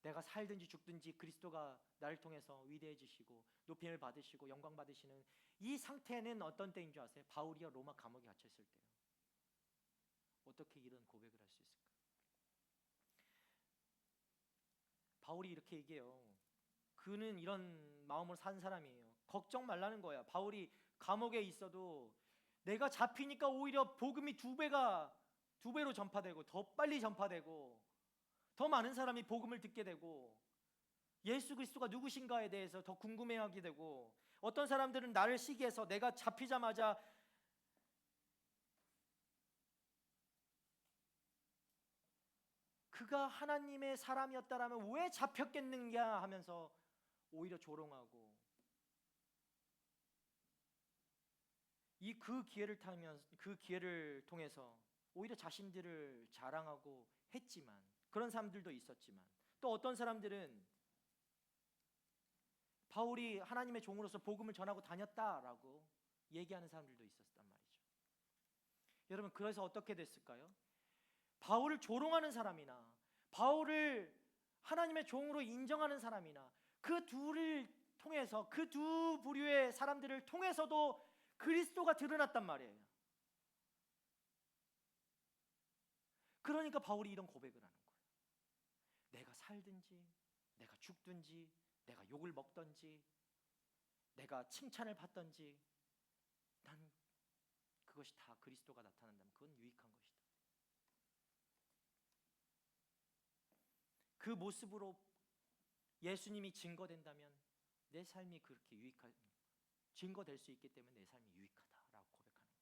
내가 살든지 죽든지 그리스도가 나를 통해서 위대해지시고 높임을 받으시고 영광 받으시는 이 상태는 어떤 때인 줄 아세요? 바울이요 로마 감옥에 갇혔을 때요. 어떻게 이런 고백을 할 수 있을까? 바울이 이렇게 얘기해요. 그는 이런 마음으로 산 사람이에요. 걱정 말라는 거야. 바울이 감옥에 있어도 내가 잡히니까 오히려 복음이 두 배로 전파되고 더 빨리 전파되고 더 많은 사람이 복음을 듣게 되고 예수 그리스도가 누구신가에 대해서 더 궁금해하게 되고 어떤 사람들은 나를 시기해서 내가 잡히자마자 그가 하나님의 사람이었다라면 왜 잡혔겠느냐 하면서 오히려 조롱하고 그 기회를 통해서 오히려 자신들을 자랑하고 했지만, 그런 사람들도 있었지만, 또 어떤 사람들은 바울이 하나님의 종으로서 복음을 전하고 다녔다라고 얘기하는 사람들도 있었단 말이죠. 여러분, 그래서 어떻게 됐을까요? 바울을 조롱하는 사람이나 바울을 하나님의 종으로 인정하는 사람이나 그 둘을 통해서, 그 두 부류의 사람들을 통해서도 그리스도가 드러났단 말이에요. 그러니까 바울이 이런 고백을 하는 거예요. 내가 살든지 내가 죽든지 내가 욕을 먹든지 내가 칭찬을 받든지 난 그것이 다 그리스도가 나타난다면 그건 유익한 것이다. 그 모습으로 예수님이 증거된다면 내 삶이 그렇게 증거될 수 있기 때문에 내 삶이 유익하다라고 고백하는 거예요.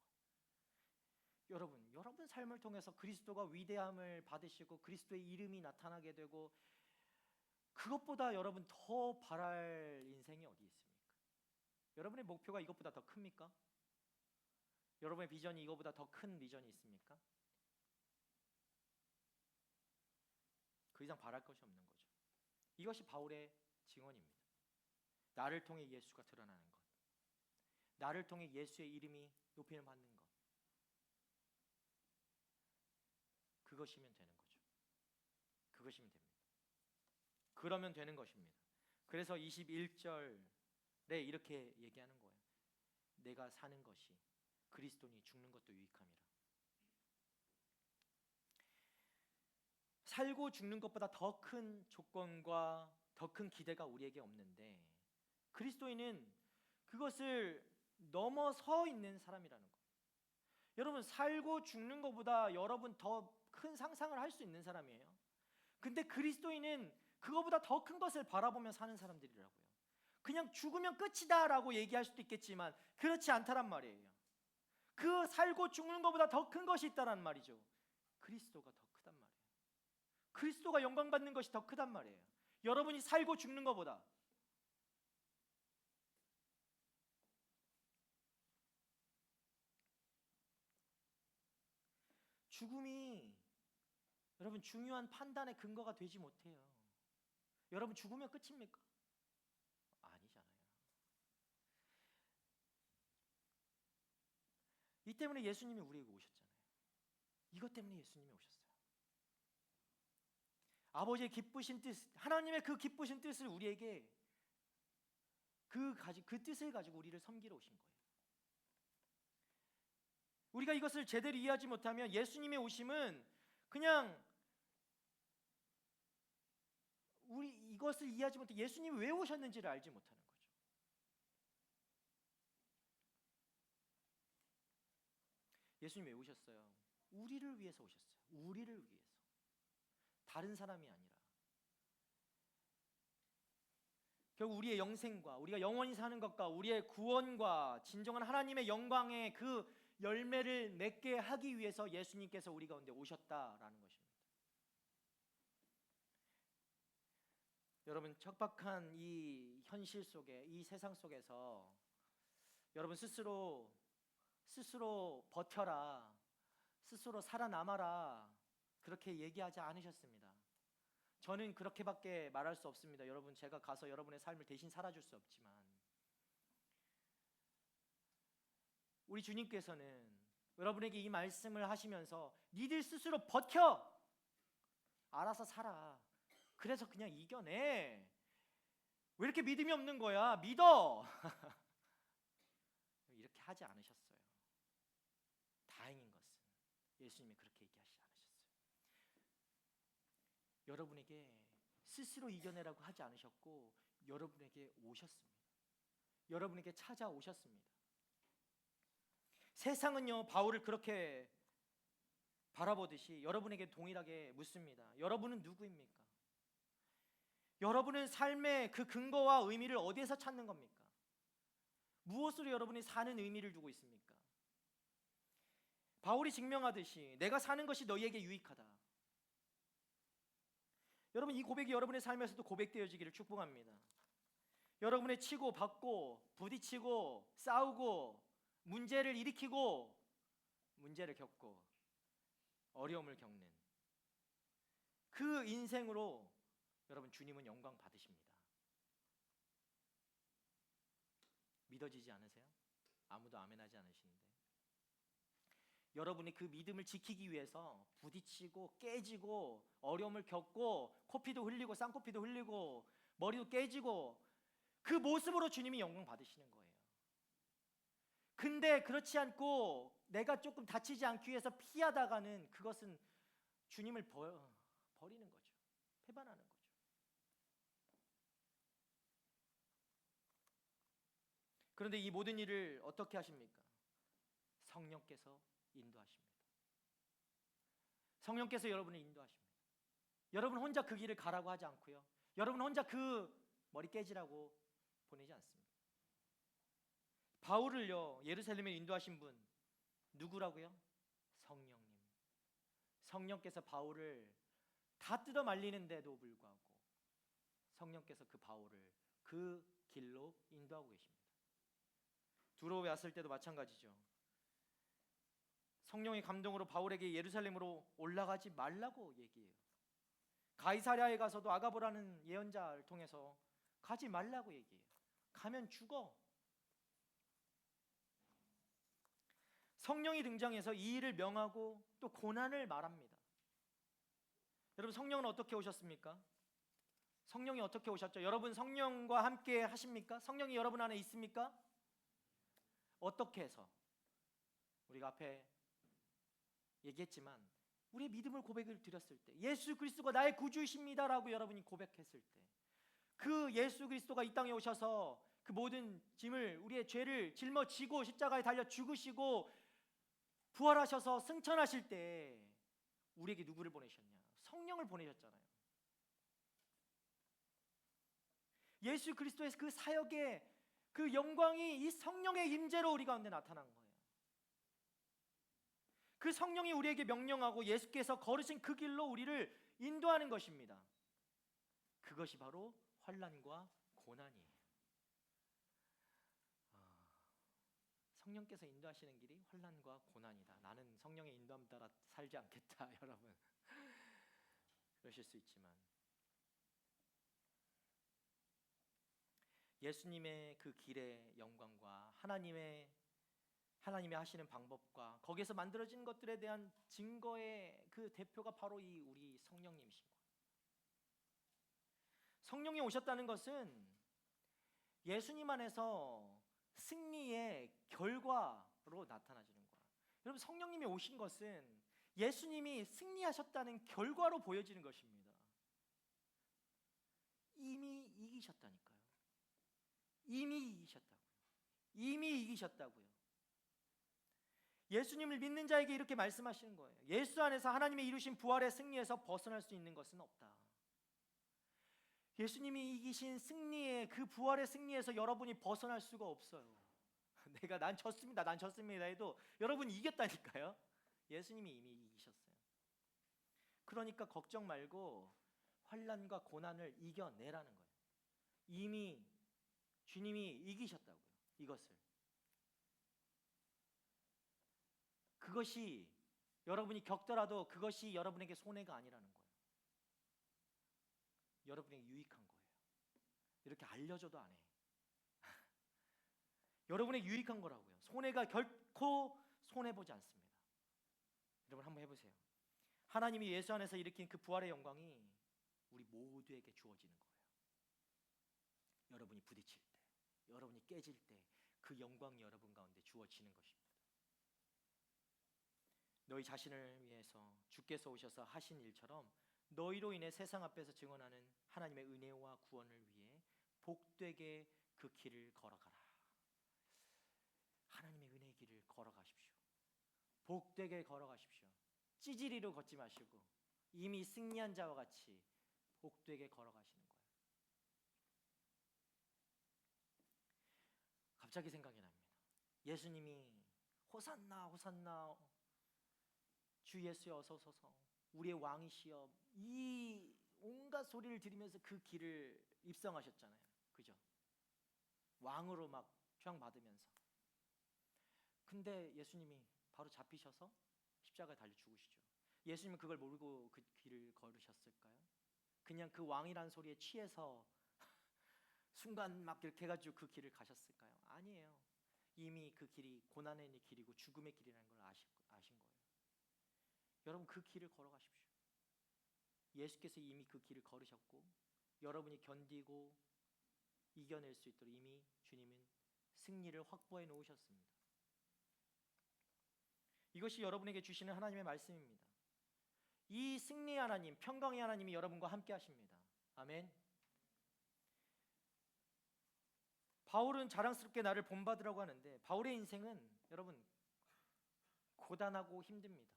여러분 삶을 통해서 그리스도가 위대함을 받으시고 그리스도의 이름이 나타나게 되고, 그것보다 여러분 더 바랄 인생이 어디 있습니까? 여러분의 목표가 이것보다 더 큽니까? 여러분의 비전이 이것보다 더 큰 비전이 있습니까? 그 이상 바랄 것이 없는 거죠. 이것이 바울의 증언입니다. 나를 통해 예수가 드러나는 것, 나를 통해 예수의 이름이 높임을 받는 것, 그것이면 되는 거죠. 그것이면 됩니다. 그러면 되는 것입니다. 그래서 21절에 이렇게 얘기하는 거예요. 내가 사는 것이 그리스도니 죽는 것도 유익함이라. 살고 죽는 것보다 더 큰 조건과 더 큰 기대가 우리에게 없는데, 그리스도인은 그것을 넘어서 있는 사람이라는 거예요. 여러분, 살고 죽는 것보다 여러분 더 큰 상상을 할 수 있는 사람이에요. 근데 그리스도인은 그거보다 더 큰 것을 바라보며 사는 사람들이라고요. 그냥 죽으면 끝이다 라고 얘기할 수도 있겠지만 그렇지 않다란 말이에요. 그 살고 죽는 것보다 더 큰 것이 있다란 말이죠. 그리스도가 더 크단 말이에요. 그리스도가 영광받는 것이 더 크단 말이에요. 여러분이 살고 죽는 것보다. 죽음이 여러분 중요한 판단의 근거가 되지 못해요. 여러분 죽으면 끝입니까? 아니잖아요. 이 때문에 예수님이 우리에게 오셨잖아요. 이것 때문에 예수님이 오셨어요. 아버지의 기쁘신 뜻, 하나님의 그 기쁘신 뜻을 우리에게 그 뜻을 가지고 우리를 섬기러 오신 거예요. 우리가 이것을 제대로 이해하지 못하면 예수님의 오심은 그냥 우리 이것을 이해하지 못해 예수님이 왜 오셨는지를 알지 못하는 거죠. 예수님 왜 오셨어요? 우리를 위해서 오셨어요. 우리를 위해서. 다른 사람이 아니라. 결국 우리의 영생과 우리가 영원히 사는 것과 우리의 구원과 진정한 하나님의 영광의 그 열매를 맺게 하기 위해서 예수님께서 우리 가운데 오셨다라는 것입니다. 여러분, 척박한 이 현실 속에, 이 세상 속에서 여러분 스스로 버텨라, 스스로 살아남아라 그렇게 얘기하지 않으셨습니다. 저는 그렇게밖에 말할 수 없습니다. 여러분, 제가 가서 여러분의 삶을 대신 살아줄 수 없지만 우리 주님께서는 여러분에게 이 말씀을 하시면서 니들 스스로 버텨! 알아서 살아. 그래서 그냥 이겨내. 왜 이렇게 믿음이 없는 거야? 믿어! 이렇게 하지 않으셨어요. 다행인 것은 예수님이 그렇게 얘기하시지 않으셨어요. 여러분에게 스스로 이겨내라고 하지 않으셨고 여러분에게 오셨습니다. 여러분에게 찾아오셨습니다. 세상은요, 바울을 그렇게 바라보듯이 여러분에게 동일하게 묻습니다. 여러분은 누구입니까? 여러분은 삶의 그 근거와 의미를 어디에서 찾는 겁니까? 무엇으로 여러분이 사는 의미를 두고 있습니까? 바울이 증명하듯이 내가 사는 것이 너희에게 유익하다. 여러분, 이 고백이 여러분의 삶에서도 고백되어지기를 축복합니다. 여러분의 치고 받고 부딪히고 싸우고 문제를 일으키고 문제를 겪고 어려움을 겪는 그 인생으로 여러분 주님은 영광 받으십니다. 믿어지지 않으세요? 아무도 아멘하지 않으시는데 여러분이 그 믿음을 지키기 위해서 부딪히고 깨지고 어려움을 겪고 코피도 흘리고 쌍코피도 흘리고 머리도 깨지고 그 모습으로 주님이 영광 받으시는 거예요. 근데 그렇지 않고 내가 조금 다치지 않기 위해서 피하다가는 그것은 주님을 버리는 거죠. 배반하는 거죠. 그런데 이 모든 일을 어떻게 하십니까? 성령께서 인도하십니다. 성령께서 여러분을 인도하십니다. 여러분 혼자 그 길을 가라고 하지 않고요. 여러분 혼자 그 머리 깨지라고 보내지 않습니다. 바울을요 예루살렘에 인도하신 분 누구라고요? 성령님. 성령께서 바울을 다 뜯어 말리는데도 불구하고 성령께서 그 바울을 그 길로 인도하고 계십니다. 두로에 왔을 때도 마찬가지죠. 성령의 감동으로 바울에게 예루살렘으로 올라가지 말라고 얘기해요. 가이사랴에 가서도 아가보라는 예언자를 통해서 가지 말라고 얘기해요. 가면 죽어. 성령이 등장해서 이 일을 명하고 또 고난을 말합니다. 여러분 성령은 어떻게 오셨습니까? 성령이 어떻게 오셨죠? 여러분 성령과 함께 하십니까? 성령이 여러분 안에 있습니까? 어떻게 해서? 우리가 앞에 얘기했지만 우리의 믿음을 고백을 드렸을 때 예수 그리스도가 나의 구주이십니다라고 여러분이 고백했을 때 그 예수 그리스도가 이 땅에 오셔서 그 모든 짐을 우리의 죄를 짊어지고 십자가에 달려 죽으시고 부활하셔서 승천하실 때 우리에게 누구를 보내셨냐? 성령을 보내셨잖아요. 예수 그리스도의 그 사역의 그 영광이 이 성령의 임재로 우리 가운데 나타난 거예요. 그 성령이 우리에게 명령하고 예수께서 걸으신 그 길로 우리를 인도하는 것입니다. 그것이 바로 환난과 고난이에요. 성령께서 인도하시는 길이 환난과 고난이다. 나는 성령의 인도함 따라 살지 않겠다. 여러분 그러실 수 있지만 예수님의 그 길의 영광과 하나님의 하시는 방법과 거기에서 만들어진 것들에 대한 증거의 그 대표가 바로 이 우리 성령님이신 거예요. 성령이 오셨다는 것은 예수님 안에서 승리의 결과로 나타나지는 거예요. 여러분 성령님이 오신 것은 예수님이 승리하셨다는 결과로 보여지는 것입니다. 이미 이기셨다니까요. 이미 이기셨다고요. 이미 이기셨다고요. 예수님을 믿는 자에게 이렇게 말씀하시는 거예요. 예수 안에서 하나님의 이루신 부활의 승리에서 벗어날 수 있는 것은 없다. 예수님이 이기신 승리의 그 부활의 승리에서 여러분이 벗어날 수가 없어요. 난 졌습니다 해도 여러분이 이겼다니까요. 예수님이 이미 이기셨어요. 그러니까 걱정 말고 환난과 고난을 이겨내라는 거예요. 이미 주님이 이기셨다고요. 이것을. 그것이 여러분이 겪더라도 그것이 여러분에게 손해가 아니라는 거예요. 여러분에게 유익한 거예요. 이렇게 알려줘도 안 해. 여러분에게 유익한 거라고요. 손해가 결코 손해보지 않습니다. 여러분 한번 해보세요. 하나님이 예수 안에서 일으킨 그 부활의 영광이 우리 모두에게 주어지는 거예요. 여러분이 부딪힐 때, 여러분이 깨질 때 그 영광이 여러분 가운데 주어지는 것입니다. 너희 자신을 위해서 주께서 오셔서 하신 일처럼 너희로 인해 세상 앞에서 증언하는 하나님의 은혜와 구원을 위해 복되게 그 길을 걸어가라. 하나님의 은혜의 길을 걸어가십시오. 복되게 걸어가십시오. 찌질이로 걷지 마시고 이미 승리한 자와 같이 복되게 걸어가시는 거예요. 갑자기 생각이 납니다. 예수님이 호산나 호산나 주 예수여 어서 오소서 우리의 왕이시여 이 온갖 소리를 들으면서 그 길을 입성하셨잖아요. 그죠? 왕으로 막 표양받으면서. 근데 예수님이 바로 잡히셔서 십자가에 달려 죽으시죠. 예수님은 그걸 모르고 그 길을 걸으셨을까요? 그냥 그 왕이란 소리에 취해서 순간 막 이렇게 해가지고 그 길을 가셨을까요? 아니에요. 이미 그 길이 고난의 길이고 죽음의 길이라는 걸 아신 거예요. 여러분, 그 길을 걸어가십시오. 예수께서 이미 그 길을 걸으셨고, 여러분이 견디고 이겨낼 수 있도록 이미 주님은 승리를 확보해 놓으셨습니다. 이것이 여러분에게 주시는 하나님의 말씀입니다. 이 승리의 하나님, 평강의 하나님이 여러분과 함께 하십니다. 아멘. 바울은 자랑스럽게 나를 본받으라고 하는데, 바울의 인생은 여러분 고단하고 힘듭니다.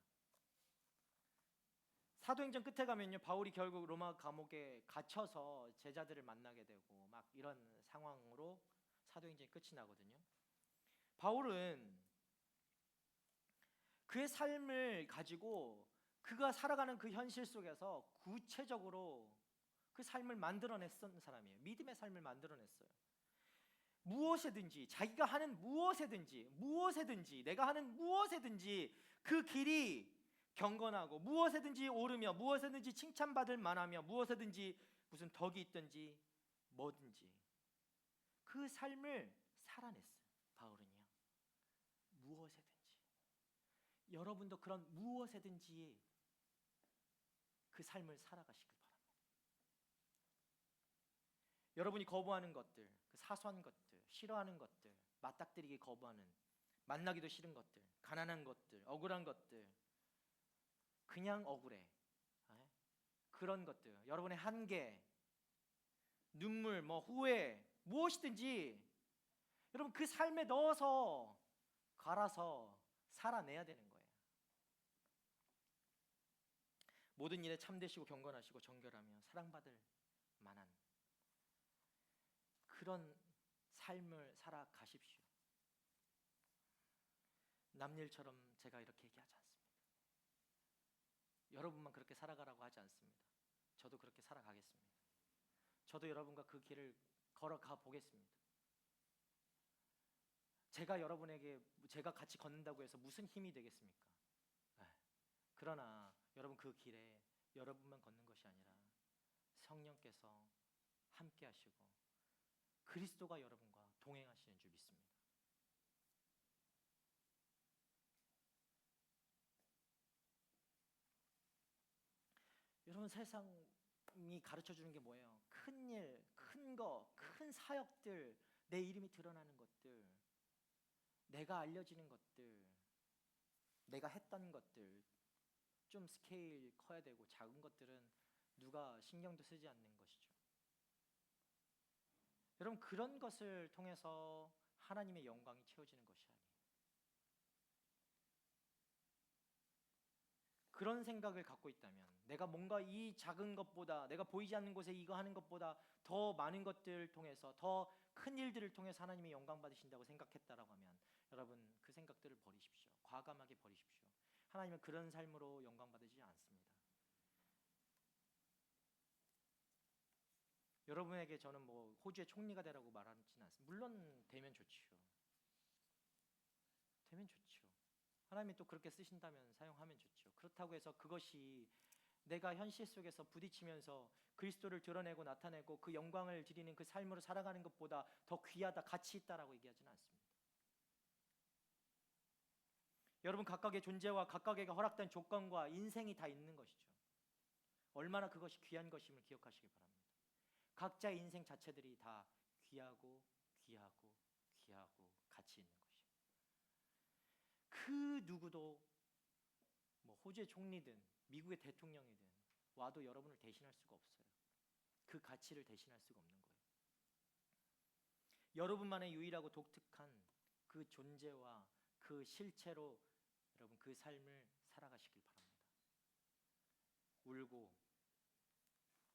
사도행전 끝에 가면요, 바울이 결국 로마 감옥에 갇혀서 제자들을 만나게 되고 막 이런 상황으로 사도행전이 끝이 나거든요. 바울은 그의 삶을 가지고 그가 살아가는 그 현실 속에서 구체적으로 그 삶을 만들어냈던 사람이에요. 믿음의 삶을 만들어냈어요. 무엇이든지, 자기가 하는 무엇이든지 내가 하는 무엇이든지 그 길이 경건하고, 무엇이든지 오르며, 무엇이든지 칭찬받을 만하며, 무엇이든지 무슨 덕이 있든지 뭐든지 그 삶을 살아냈어요. 바울은요, 무엇이든지. 여러분도 그런 무엇이든지 그 삶을 살아가시길 바랍니다. 여러분이 거부하는 것들, 그 사소한 것들, 싫어하는 것들, 맞닥뜨리기 거부하는, 만나기도 싫은 것들, 가난한 것들, 억울한 것들, 그냥 억울해, 그런 것들, 여러분의 한계, 눈물, 후회, 무엇이든지 여러분 그 삶에 넣어서 갈아서 살아내야 되는 거예요. 모든 일에 참되시고 경건하시고 정결하며 사랑받을 만한 그런 삶을 살아가십시오. 남일처럼 제가 이렇게 얘기하지 않습니다. 여러분만 그렇게 살아가라고 하지 않습니다. 저도 그렇게 살아가겠습니다. 저도 여러분과 그 길을 걸어가 보겠습니다. 제가 여러분에게 제가 같이 걷는다고 해서 무슨 힘이 되겠습니까? 그러나 여러분 그 길에 여러분만 걷는 것이 아니라 성령께서 함께 하시고 그리스도가 여러분과 동행하시는 줄 믿습니다. 여러분, 세상이 가르쳐주는 게 뭐예요? 큰 일, 큰 거, 큰 사역들, 내 이름이 드러나는 것들, 내가 알려지는 것들, 내가 했던 것들, 좀 스케일 커야 되고 작은 것들은 누가 신경도 쓰지 않는 것이죠. 여러분, 그런 것을 통해서 하나님의 영광이 채워지는 것이 아니에요. 그런 생각을 갖고 있다면, 내가 뭔가 이 작은 것보다, 내가 보이지 않는 곳에 이거 하는 것보다 더 많은 것들을 통해서, 더 큰 일들을 통해서 하나님의 영광 받으신다고 생각했다라고 하면 여러분 그 생각들을 버리십시오. 과감하게 버리십시오. 하나님은 그런 삶으로 영광 받으시지 않습니다. 여러분에게 저는 호주의 총리가 되라고 말하지는 않습니다. 물론 되면 좋지요. 되면 좋죠. 하나님이 또 그렇게 쓰신다면 사용하면 좋죠. 그렇다고 해서 그것이 내가 현실 속에서 부딪히면서 그리스도를 드러내고 나타내고 그 영광을 드리는 그 삶으로 살아가는 것보다 더 귀하다, 가치 있다라고 얘기하지는 않습니다. 여러분 각각의 존재와 각각에게 허락된 조건과 인생이 다 있는 것이죠. 얼마나 그것이 귀한 것임을 기억하시기 바랍니다. 각자의 인생 자체들이 다 귀하고 가치 있는 것이에요. 그 누구도 호주의 총리든 미국의 대통령이든 와도 여러분을 대신할 수가 없어요. 그 가치를 대신할 수가 없는 거예요. 여러분만의 유일하고 독특한 그 존재와 그 실체로 여러분 그 삶을 살아가시길 바랍니다. 울고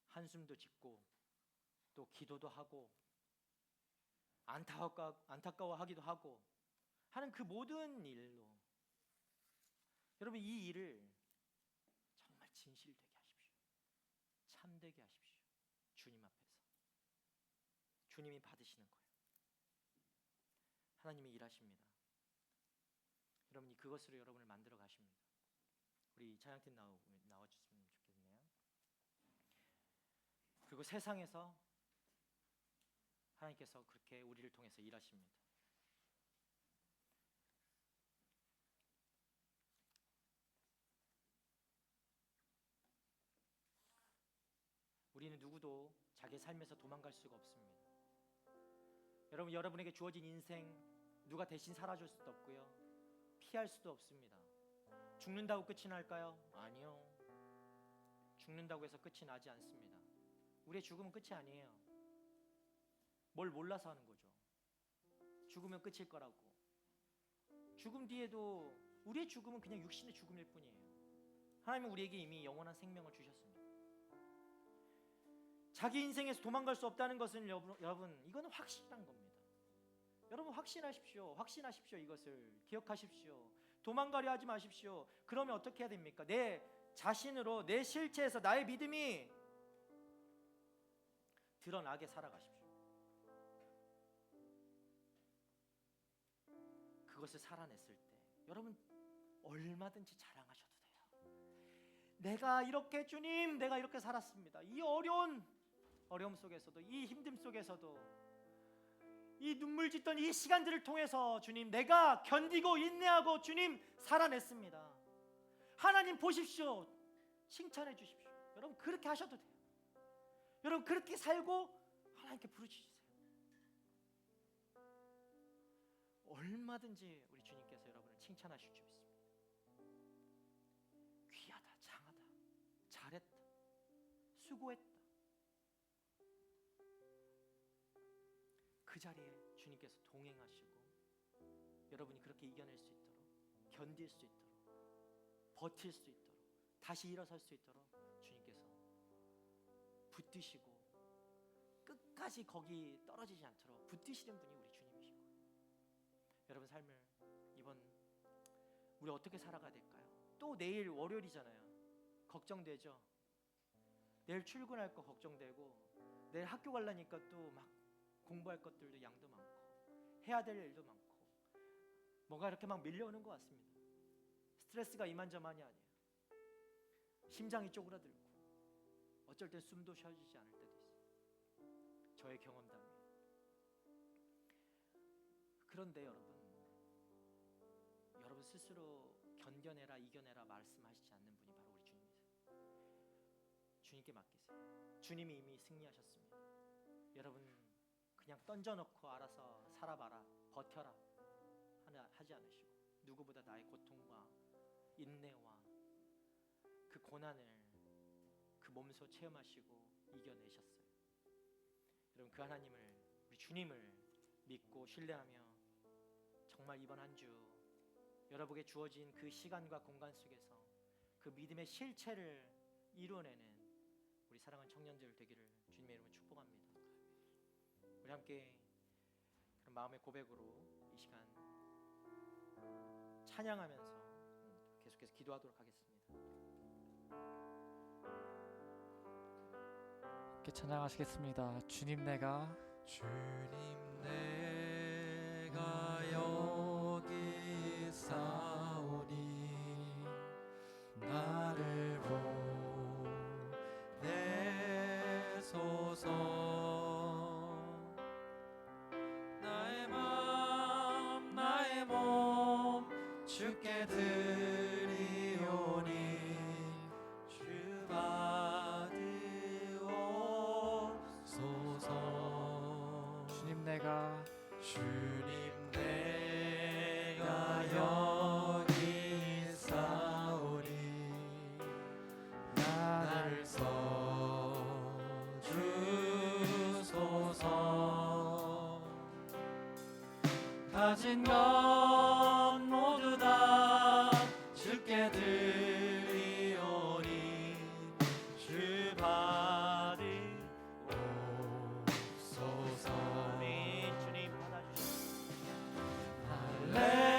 한숨도 짓고 또 기도도 하고 안타까워하기도 하고 하는 그 모든 일로 여러분 이 일을 정말 진실되게 하십시오. 참되게 하십시오. 주님 앞에서. 주님이 받으시는 거예요. 하나님이 일하십니다. 여러분이 그것으로 여러분을 만들어 가십니다. 우리 찬양팀 나와주시면 좋겠네요. 그리고 세상에서 하나님께서 그렇게 우리를 통해서 일하십니다. 우리는 누구도 자기 삶에서 도망갈 수가 없습니다. 여러분, 여러분에게 주어진 인생 누가 대신 살아줄 수도 없고요, 피할 수도 없습니다. 죽는다고 끝이 날까요? 아니요. 죽는다고 해서 끝이 나지 않습니다. 우리의 죽음은 끝이 아니에요. 뭘 몰라서 하는 거죠. 죽으면 끝일 거라고. 죽음 뒤에도 우리의 죽음은 그냥 육신의 죽음일 뿐이에요. 하나님은 우리에게 이미 영원한 생명을 주셨습니다. 자기 인생에서 도망갈 수 없다는 것은 여러분 이거는 확실한 겁니다. 여러분 확신하십시오. 확신하십시오. 이것을 기억하십시오. 도망가려 하지 마십시오. 그러면 어떻게 해야 됩니까? 내 자신으로, 내 실체에서 나의 믿음이 드러나게 살아가십시오. 그것을 살아냈을 때 여러분 얼마든지 자랑하셔도 돼요. 내가 이렇게, 주님, 내가 이렇게 살았습니다. 이 어려움 속에서도, 이 힘듦 속에서도, 이 눈물 짓던 이 시간들을 통해서 주님, 내가 견디고 인내하고 주님 살아냈습니다. 하나님 보십시오. 칭찬해 주십시오. 여러분 그렇게 하셔도 돼요. 여러분 그렇게 살고 하나님께 부르짖으세요. 얼마든지 우리 주님께서 여러분을 칭찬하실 줄 믿습니다. 귀하다, 장하다, 잘했다, 수고했다. 그 자리에 주님께서 동행하시고 여러분이 그렇게 이겨낼 수 있도록, 견딜 수 있도록, 버틸 수 있도록, 다시 일어설 수 있도록 주님께서 붙드시고 끝까지 거기 떨어지지 않도록 붙드시는 분이 우리 주님이시고, 여러분 삶을 이번 우리 어떻게 살아가야 될까요? 또 내일 월요일이잖아요. 걱정되죠? 내일 출근할 거 걱정되고, 내일 학교 가려니까 또 막 공부할 것들도 양도 많고 해야 될 일도 많고 뭔가 이렇게 막 밀려오는 것 같습니다. 스트레스가 이만저만이 아니에요. 심장이 쪼그라들고 어쩔 땐 숨도 쉬어지지 않을 때도 있어요. 저의 경험담이에요. 그런데 여러분 스스로 견뎌내라, 이겨내라 말씀하시지 않는 분이 바로 우리 주님이세요. 주님께 맡기세요. 주님이 이미 승리하셨습니다. 여러분 그냥 던져놓고 알아서 살아봐라, 버텨라 하지 않으시고, 누구보다 나의 고통과 인내와 그 고난을 그 몸소 체험하시고 이겨내셨어요. 여러분 그 하나님을, 우리 주님을 믿고 신뢰하며 정말 이번 한 주 여러분에게 주어진 그 시간과 공간 속에서 그 믿음의 실체를 이루어내는 우리 사랑하는 청년들 되기를 주님의 이름으로 축복합니다. 우리 함께 그런 마음의 고백으로 이 시간 찬양하면서 계속해서 기도하도록 하겠습니다. 함께 찬양하시겠습니다. 주님 내가 여기 싸우니 나를 보내소서. 나의 맘 나의 몸 주께 드리오니 주 받으옵소서. 주님 내가 여기 싸우니 나를 써주소서. 가진 것 모두 다 주께 드리오니 주 받으옵소서. 주님 받아주시옵소서. 할렐루야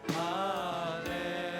할렐루야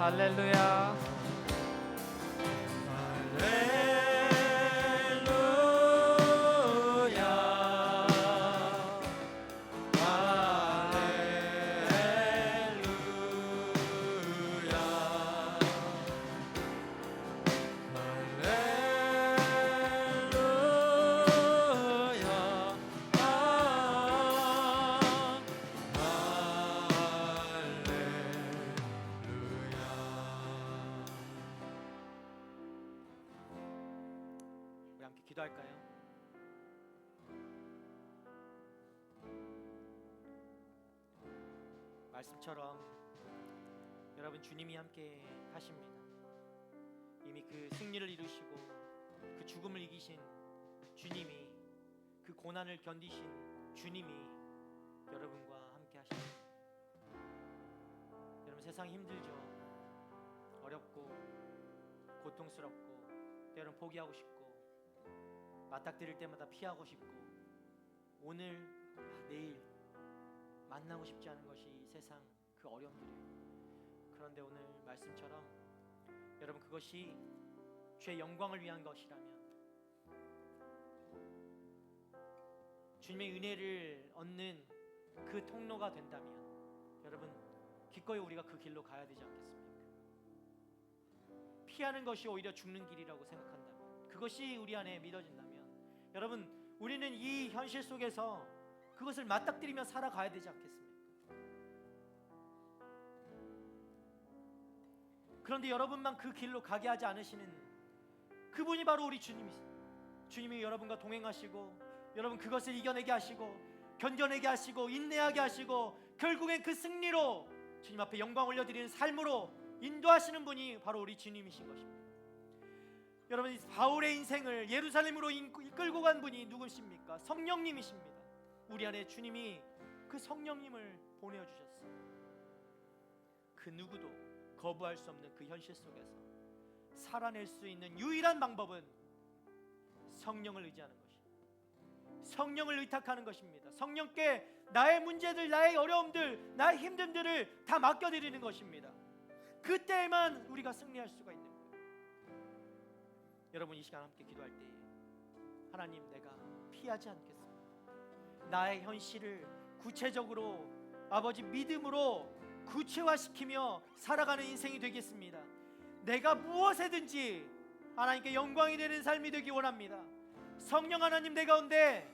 할렐루야. 우리 함께 기도할까요? 말씀처럼 여러분 주님이 함께 하십니다. 이미 그 승리를 이루시고 그 죽음을 이기신 주님이, 그 고난을 견디신 주님이 여러분과 함께 하십니다. 여러분 세상 힘들죠. 어렵고 고통스럽고 때로는 포기하고 싶고 맞닥뜨릴 때마다 피하고 싶고 오늘 내일 만나고 싶지 않은 것이 이 세상 그 어려움들이에요. 그런데 오늘 말씀처럼 여러분 그것이 주의 영광을 위한 것이라면, 주님의 은혜를 얻는 그 통로가 된다면 여러분 기꺼이 우리가 그 길로 가야 되지 않겠습니까? 피하는 것이 오히려 죽는 길이라고 생각한다면, 그것이 우리 안에 믿어진다면 여러분 우리는 이 현실 속에서 그것을 맞닥뜨리며 살아가야 되지 않겠습니까? 그런데 여러분만 그 길로 가게 하지 않으시는 그분이 바로 우리 주님이세요. 주님이 여러분과 동행하시고 여러분 그것을 이겨내게 하시고 견뎌내게 하시고 인내하게 하시고 결국엔 그 승리로 주님 앞에 영광 올려드리는 삶으로 인도하시는 분이 바로 우리 주님이신 것입니다. 여러분 이 바울의 인생을 예루살렘으로 이끌고 간 분이 누구십니까? 성령님이십니다. 우리 안에 주님이 그 성령님을 보내주셨어요. 그 누구도 거부할 수 없는 그 현실 속에서 살아낼 수 있는 유일한 방법은 성령을 의지하는 것입니다. 성령을 의탁하는 것입니다. 성령께 나의 문제들, 나의 어려움들, 나의 힘듦들을 다 맡겨드리는 것입니다. 그때만 우리가 승리할 수가 있는 거예요. 여러분 이 시간 함께 기도할 때에 하나님, 내가 피하지 않겠습니다. 나의 현실을 구체적으로 아버지 믿음으로 구체화시키며 살아가는 인생이 되겠습니다. 내가 무엇에든지 하나님께 영광이 되는 삶이 되기 원합니다. 성령 하나님 내 가운데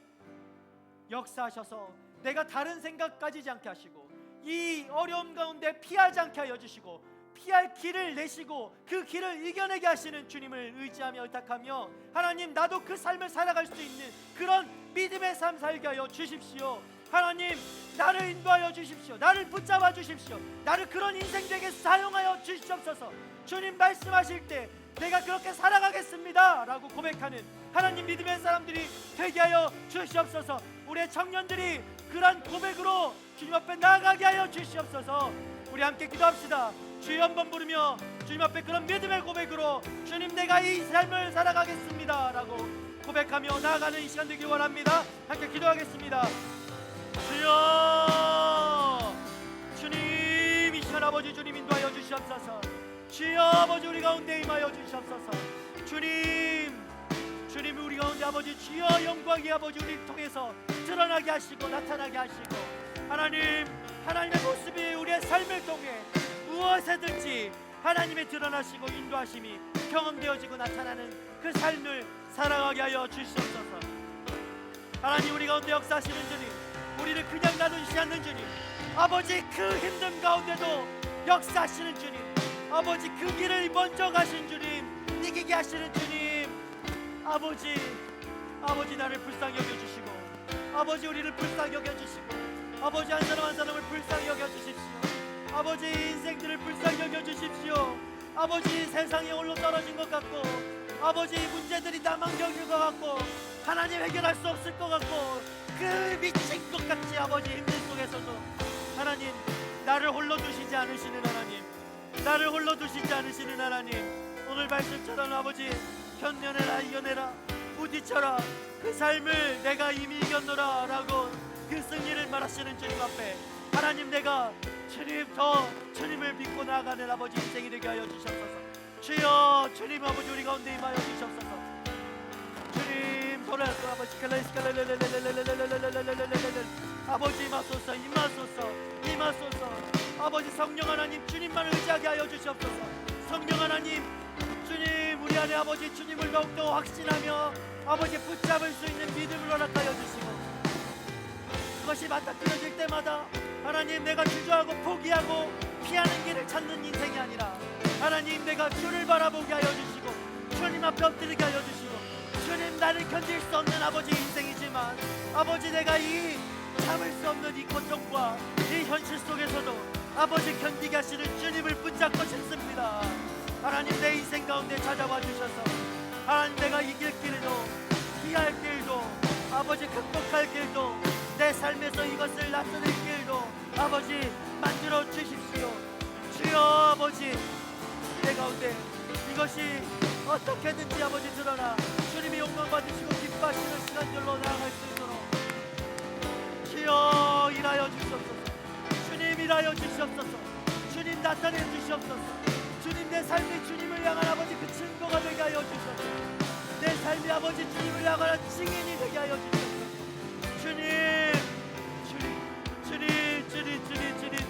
역사하셔서 내가 다른 생각 가지지 않게 하시고 이 어려움 가운데 피하지 않게 하여 주시고 피할 길을 내시고 그 길을 이겨내게 하시는 주님을 의지하며 의탁하며 하나님, 나도 그 삶을 살아갈 수 있는 그런 믿음의 삶 살게 하여 주십시오. 하나님, 나를 인도하여 주십시오. 나를 붙잡아 주십시오. 나를 그런 인생 되게 사용하여 주시옵소서. 주님 말씀하실 때 내가 그렇게 살아가겠습니다 라고 고백하는 하나님 믿음의 사람들이 되게 하여 주시옵소서. 우리의 청년들이 그런 고백으로 주님 앞에 나아가게 하여 주시옵소서. 우리 함께 기도합시다. 주여 한번 부르며 주님 앞에 그런 믿음의 고백으로 주님, 내가 이 삶을 살아가겠습니다 라고 고백하며 나아가는 이 시간 되길 원합니다. 함께 기도하겠습니다. 주여, 주님 이 시간 아버지 주님 인도하여 주시옵소서. 주여 아버지 우리 가운데 임하여 주시옵소서. 주님 우리 가운데 아버지 주여 영광이 아버지 우리를 통해서 드러나게 하시고 나타나게 하시고 하나님의 모습이 우리의 삶을 통해 무엇에든지 하나님의 드러나시고 인도하심이 경험되어지고 나타나는 그 삶을 살아가게 하여 주시옵소서. 하나님, 우리 가운데 역사하시는 주님, 우리를 그냥 놔두시지 않는 주님, 아버지 그 힘듦 가운데도 역사하시는 주님, 아버지 그 길을 먼저 가신 주님, 이기게 하시는 주님, 아버지 나를 불쌍히 여겨주시고 아버지 우리를 불쌍히 여겨주시고 아버지 한 사람 한 사람을 불쌍히 여겨주십시오. 아버지 인생들을 불쌍히 여겨주십시오. 아버지 세상에 홀로 떨어진 것 같고 아버지 문제들이 나만 겪을 것 같고 하나님 해결할 수 없을 것 같고 그 미친 것 같이 아버지 힘든 속에서도 하나님, 나를 홀로 두시지 않으시는 하나님, 나를 홀로 두시지 않으시는 하나님, 오늘 말씀처럼 아버지 견뎌내라 이겨내라 부딪혀라 그 삶을 내가 이미 이겼노라 라고 그 승리를 말하시는 주님 앞에 하나님, 내가 주님 더 주님을 믿고 나아가는 아버지 인생이 되게 하여 주시옵소서. 주여 주님 아버지 우리 가운데 임하여 주시옵소서. 주님 돌아서 아버지 아버지 임하소서 임하소서 임하소서. 아버지 성령 하나님 주님만을 의지하게 하여 주시옵소서. 성령 하나님 주님 우리 안에 아버지 주님을 더욱더 확신하며 아버지 붙잡을 수 있는 믿음을 허락하여 주시고 그것이 맞닥뜨려질 때마다 하나님 내가 주저하고 포기하고 피하는 길을 찾는 인생이 아니라 하나님 내가 주를 바라보게 하여 주시고 주님 앞에 엎드리게 하여 주시고 주님 나를 견딜 수 없는 아버지 인생이지만 아버지 내가 이 참을 수 없는 이 고통과 이 현실 속에서도 아버지 견디게 하시는 주님을 붙잡고 싶습니다. 하나님 내 인생 가운데 찾아와 주셔서 하나님 내가 이길 길도 피할 길도 아버지 극복할 길도 내 삶에서 이것을 나타낼 길도 아버지 만들어 주십시오. 주여 아버지 내 가운데 이것이 어떻게든지 아버지 드러나 주님이 영광 받으시고 기뻐하시는 시간들로 나아갈 수 있도록 주여 일하여 주시옵소서. 주님 일하여 주시옵소서. 주님 나타내 주시옵소서. 주님 내 삶이 주님을 향한 아버지 그 증거가 되게 하여 주시옵소서. 내 삶이 아버지 주님을 향한 증인이 되게 하여 주시옵소서.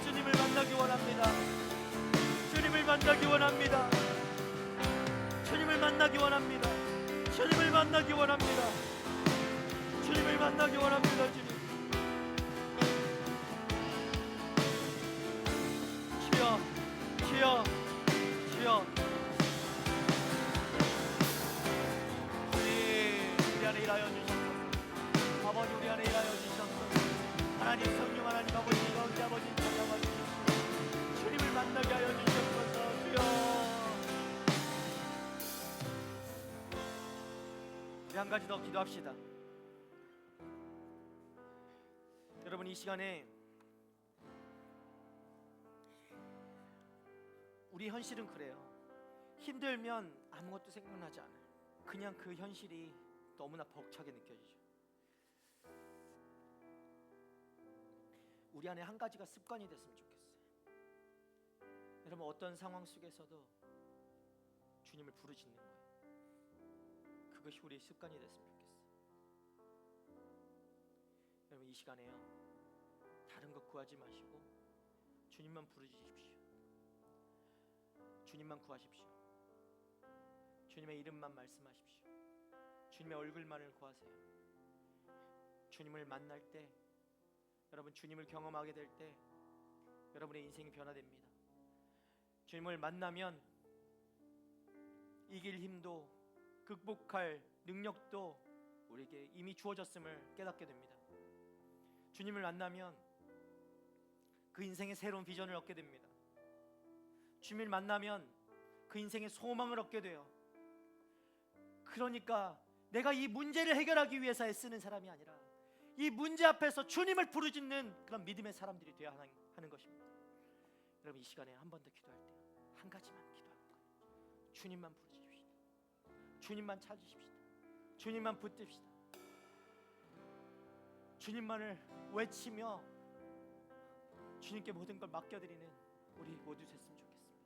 주님을 만나기 원합니다. 주님을 만나기 원합니다. 주님을 만나기 원합니다. 주님을 만나기 원합니다. 주님을 만나기 원합니다. 주님 주여 우리 안에 일하여 주시옵소서. 아버지 우리 안에 일하여 주시옵소서. 하나님 성령 하나님 아버지 가운데 아버지 찾아와 주십시오. 주님을 만나게 하여 주시옵소서. 주여 우리 한 가지 더 기도합시다. 여러분 이 시간에 우리 현실은 그래요. 힘들면 아무것도 생각나지 않아요. 그냥 그 현실이 너무나 벅차게 느껴지죠. 우리 안에 한 가지가 습관이 됐으면 좋겠어요. 여러분 어떤 상황 속에서도 주님을 부르짖는 거예요. 그것이 우리의 습관이 됐으면 좋겠어요. 여러분 이 시간에요 다른 것 구하지 마시고 주님만 부르짖으십시오. 주님만 구하십시오. 주님의 이름만 말씀하십시오. 주님의 얼굴만을 구하세요. 주님을 만날 때 여러분 주님을 경험하게 될 때 여러분의 인생이 변화됩니다. 주님을 만나면 이길 힘도 극복할 능력도 우리에게 이미 주어졌음을 깨닫게 됩니다. 주님을 만나면 그 인생의 새로운 비전을 얻게 됩니다. 주님을 만나면 그 인생의 소망을 얻게 돼요. 그러니까 내가 이 문제를 해결하기 위해서 애쓰는 사람이 아니라 이 문제 앞에서 주님을 부르짖는 그런 믿음의 사람들이 되어야 하는 것입니다. 여러분 이 시간에 한 번 더 기도할 때 한 가지만 기도하는 거예요. 주님만 부르짖읍시다. 주님만 찾으십시다. 주님만 붙듭시다. 주님만을 외치며 주님께 모든 걸 맡겨드리는 우리 모두 됐으면 좋겠습니다.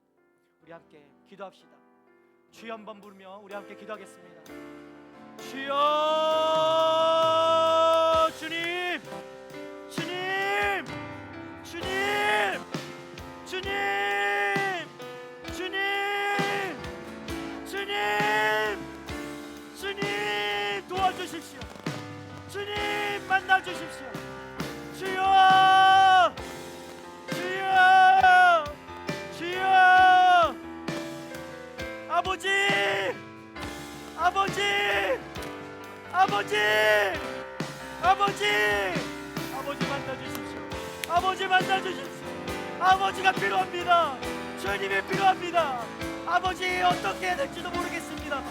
우리 함께 기도합시다. 주여 한번 부르며 우리 함께 기도하겠습니다. 주여 주님 주님 주님 주님 주님 주님 주님 도와주십시오. 주님 만나주십시오. 주여 주여 주여 아버지 아버지 아버지 아버지 아버지 만나주십시오. 아버지 만나주십시오. 아버지가 필요합니다. 주님이 필요합니다. 아버지 어떻게 해야 될지도 모르겠습니다.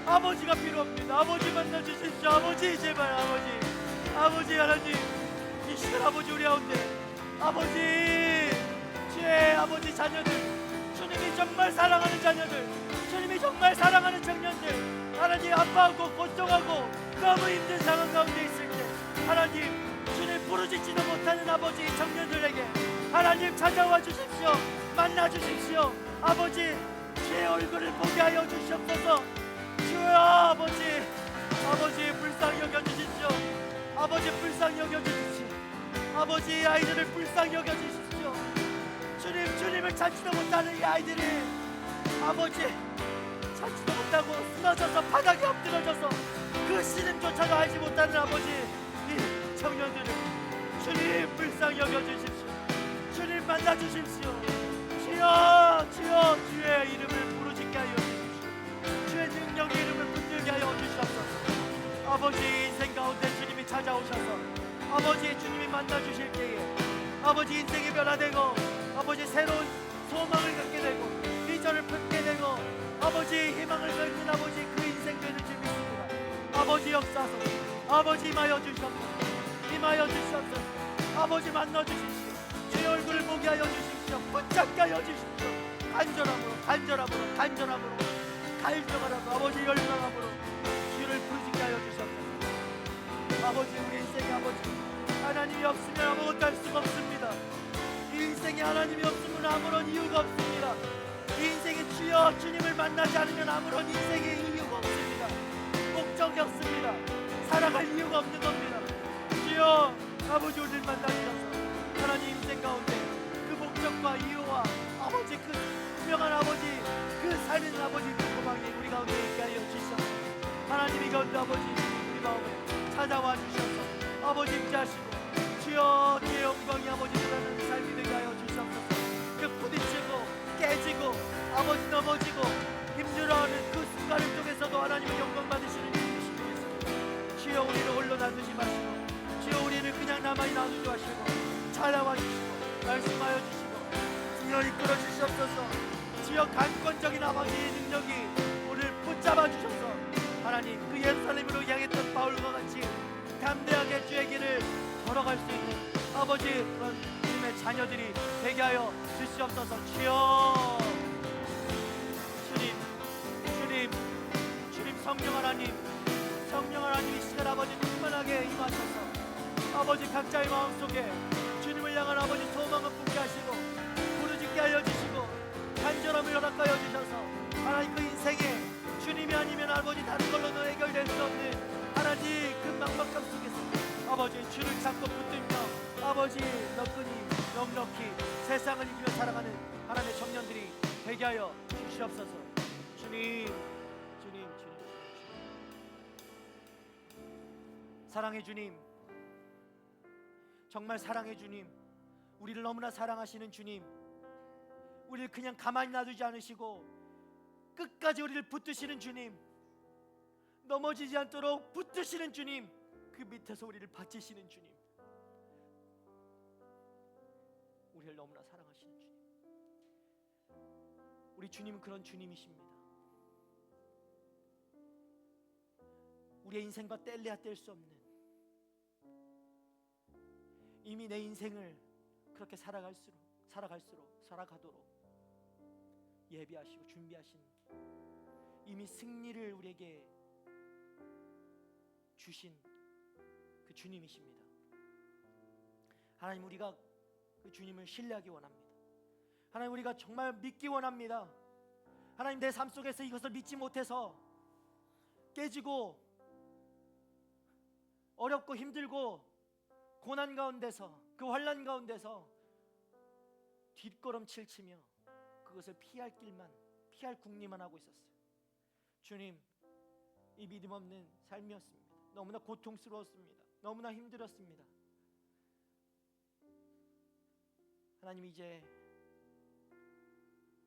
아버지가 필요합니다. 아버지 만나주십시오. 아버지 제발 아버지 하나님 이 시간 아버지 우리 가운데 아버지 주의 아버지 자녀들 주님이 정말 사랑하는 자녀들 주님이 정말 사랑하는 청년들 하나님 아파하고 고통하고 너무 힘든 상황 가운데 있을 때 하나님 주님 부르짖지도 못하는 아버지 청년들에게 하나님 찾아와 주십시오. 만나 주십시오. 아버지 주의 얼굴을 보게 하여 주시옵소서. 주여 아버지 불쌍히 여겨 주십시오. 아버지 불쌍히 여겨 주십시오. 아버지 이 아이들을 불쌍히 여겨 주십시오. 주님을 찾지도 못하는 이 아이들이 아버지 찾지도 못하고 쓰러져서 바닥에 엎드러져서 그 신음조차도 알지 못하는 아버지 이 청년들을 주님 불쌍히 여겨 주십시오. 주님 만나 주십시오. 주여 주의 이름을 부르짖게 하여 주십시오. 주의 능력의 이름을 붙들게 하여 주시옵소서. 아버지 인생 가운데 주님이 찾아오셔서 아버지 주님이 만나 주실 때에 아버지 인생이 변화되고 아버지 새로운 소망을 갖게 되고 비전을 품게 되고 아버지 희망을 갖는 아버지 그 인생 되는 줄 믿습니다. 아버지 역사소서. 아버지 임하여 주시옵소서. 임하여 주시옵소서. 아버지 만나 주십시오. 주의 얼굴을 보게 하여 주십시오. 붙잡게 하여 주십시오. 간절함으로 갈등하라고 아버지 열망함으로 주를 부르짖게 하여 주시옵소서. 아버지 우리 인생의 아버지 하나님이 없으면 아무것도 할 수가 없습니다. 이 인생에 하나님이 없으면 아무런 이유가 없습니다. 이 인생에 주여 주님을 만나지 않으면 아무런 인생의 이유가 없습니다. 목적이 없습니다. 살아갈 이유가 없는 겁니다. 주여 아버지 우리를 만나주셔서 하나님 인생 가운데 그 목적과 이유와 아버지 그 분명한 아버지 그 살리는 아버지 그 소망이 우리 가운데 있게 하여 주시옵소서. 하나님이 가운데 아버지 우리 마음에 찾아와 주셔서 아버지 임재하시고 주여 주의 영광이 아버지 드러나는 삶이 되게 하여 주시옵소서. 그 부딪히고 깨지고 아버지 넘어지고 힘들어하는 그 순간을 통해서도 하나님의 영광 받으시는 주님이신 주님. 주여 우리를 홀로 놔두지 마시고 주여 우리를 그냥 나만이 놔두지 마시고 찾아와 주시고 말씀하여 주시고 주여 이끌어 주시옵소서. 주여 강권적인 아버지의 능력이 우리를 붙잡아 주셔서 하나님 그 예루살렘으로 향했던 바울과 같이 담대하게 주의 길을 걸어갈 수 있는 아버지 그런 주님의 자녀들이 되게 하여 주시옵소서. 주여 주님 성령 하나님 이 시간 아버지 충만하게 임하셔서 아버지 각자의 마음속에 주님을 향한 아버지 소망을 품게 하시고 부르짖게 하여 주시고 간절함을 허락하여 주셔서 하나님 그 인생에 주님이 아니면 아버지 다른 걸로는 해결될 수 없는 하나님 그 막막함 속에서 아버지 주를 찾고 붙들며 아버지 넉넉히 세상을 이기며 살아가는 하나님의 청년들이 되게 하여 주시옵소서. 주님 사랑의 주님, 정말 사랑의 주님, 우리를 너무나 사랑하시는 주님, 우리를 그냥 가만히 놔두지 않으시고 끝까지 우리를 붙드시는 주님, 넘어지지 않도록 붙드시는 주님, 그 밑에서 우리를 받치시는 주님, 우리를 너무나 사랑하시는 주님. 우리 주님은 그런 주님이십니다. 우리의 인생과 뗄래야 뗄 수 없는, 이미 내 인생을 그렇게 살아가도록 예비하시고 준비하신 이미 승리를 우리에게 주신 그 주님이십니다. 하나님 우리가 그 주님을 신뢰하기 원합니다. 하나님 우리가 정말 믿기 원합니다. 하나님 내 삶 속에서 이것을 믿지 못해서 깨지고 어렵고 힘들고 고난 가운데서 그 환난 가운데서 뒷걸음질 치며 그것을 피할 궁리만 하고 있었어요. 주님, 이 믿음 없는 삶이었습니다. 너무나 고통스러웠습니다. 너무나 힘들었습니다. 하나님 이제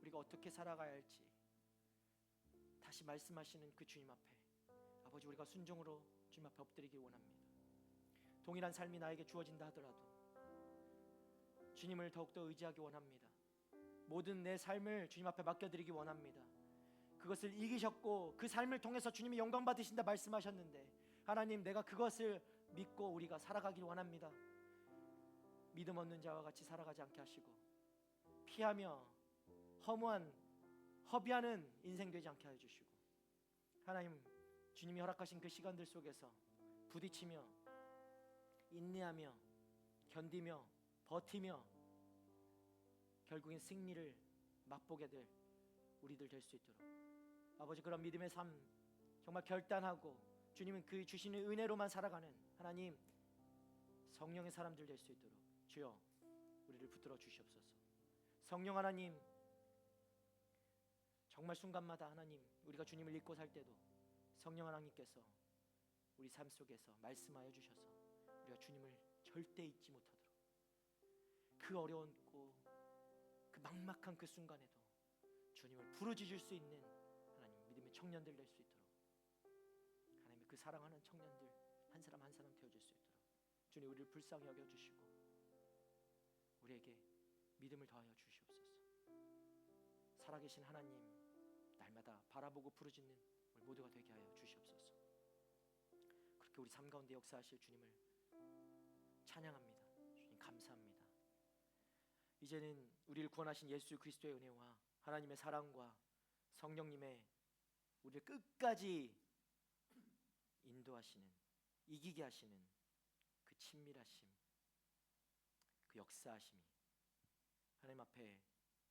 우리가 어떻게 살아가야 할지 다시 말씀하시는 그 주님 앞에 아버지 우리가 순종으로 주님 앞에 엎드리기 원합니다. 동일한 삶이 나에게 주어진다 하더라도 주님을 더욱더 의지하기 원합니다. 모든 내 삶을 주님 앞에 맡겨드리기 원합니다. 그것을 이기셨고 그 삶을 통해서 주님이 영광 받으신다 말씀하셨는데 하나님 내가 그것을 믿고 우리가 살아가길 원합니다. 믿음 없는 자와 같이 살아가지 않게 하시고 피하며 허비하는 인생 되지 않게 해주시고 하나님 주님이 허락하신 그 시간들 속에서 부딪히며 인내하며 견디며 버티며 결국엔 승리를 맛보게 될 우리들 될 수 있도록 아버지 그런 믿음의 삶 정말 결단하고 주님은 그 주시는 은혜로만 살아가는 하나님 성령의 사람들 될 수 있도록 주여 우리를 붙들어 주시옵소서. 성령 하나님 정말 순간마다 하나님 우리가 주님을 잊고 살 때도 성령 하나님께서 우리 삶 속에서 말씀하여 주셔서 우리가 주님을 절대 잊지 못하도록 그 어려웠고 그 막막한 그 순간에도 주님을 부르짖을 수 있는 하나님 믿음의 청년들 될 수 있도록 하나님의 그 사랑하는 청년들 한 사람 한 사람 되어줄 수 있도록 주님 우리를 불쌍히 여겨주시고 우리에게 믿음을 더하여 주시옵소서. 살아계신 하나님 날마다 바라보고 부르짖는 우리 모두가 되게 하여 주시옵소서. 그렇게 우리 삶 가운데 역사하실 주님을 찬양합니다. 주님 감사합니다. 이제는 우리를 구원하신 예수 그리스도의 은혜와 하나님의 사랑과 성령님의 우리를 끝까지 인도하시는 이기게 하시는 그 친밀하심 그 역사하심이 하나님 앞에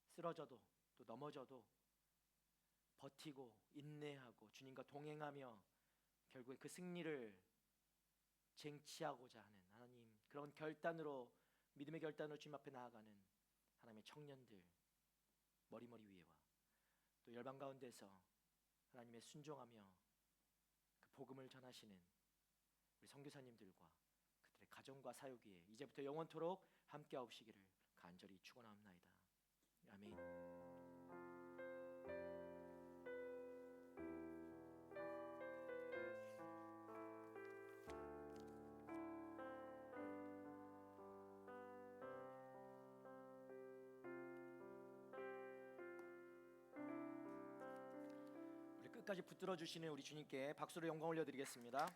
쓰러져도 또 넘어져도 버티고 인내하고 주님과 동행하며 결국에 그 승리를 쟁취하고자 하는 하나님 그런 결단으로 믿음의 결단으로 주님 앞에 나아가는 하나님의 청년들 머리머리 위에와 또 열방 가운데서 하나님의 순종하며 그 복음을 전하시는 우리 선교사님들과 그들의 가정과 사역 위에 이제부터 영원토록 함께하옵시기를 간절히 축원하옵나이다. 아멘. 끝까지 붙들어 주시는 우리 주님께 박수로 영광 올려드리겠습니다.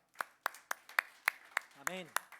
아멘.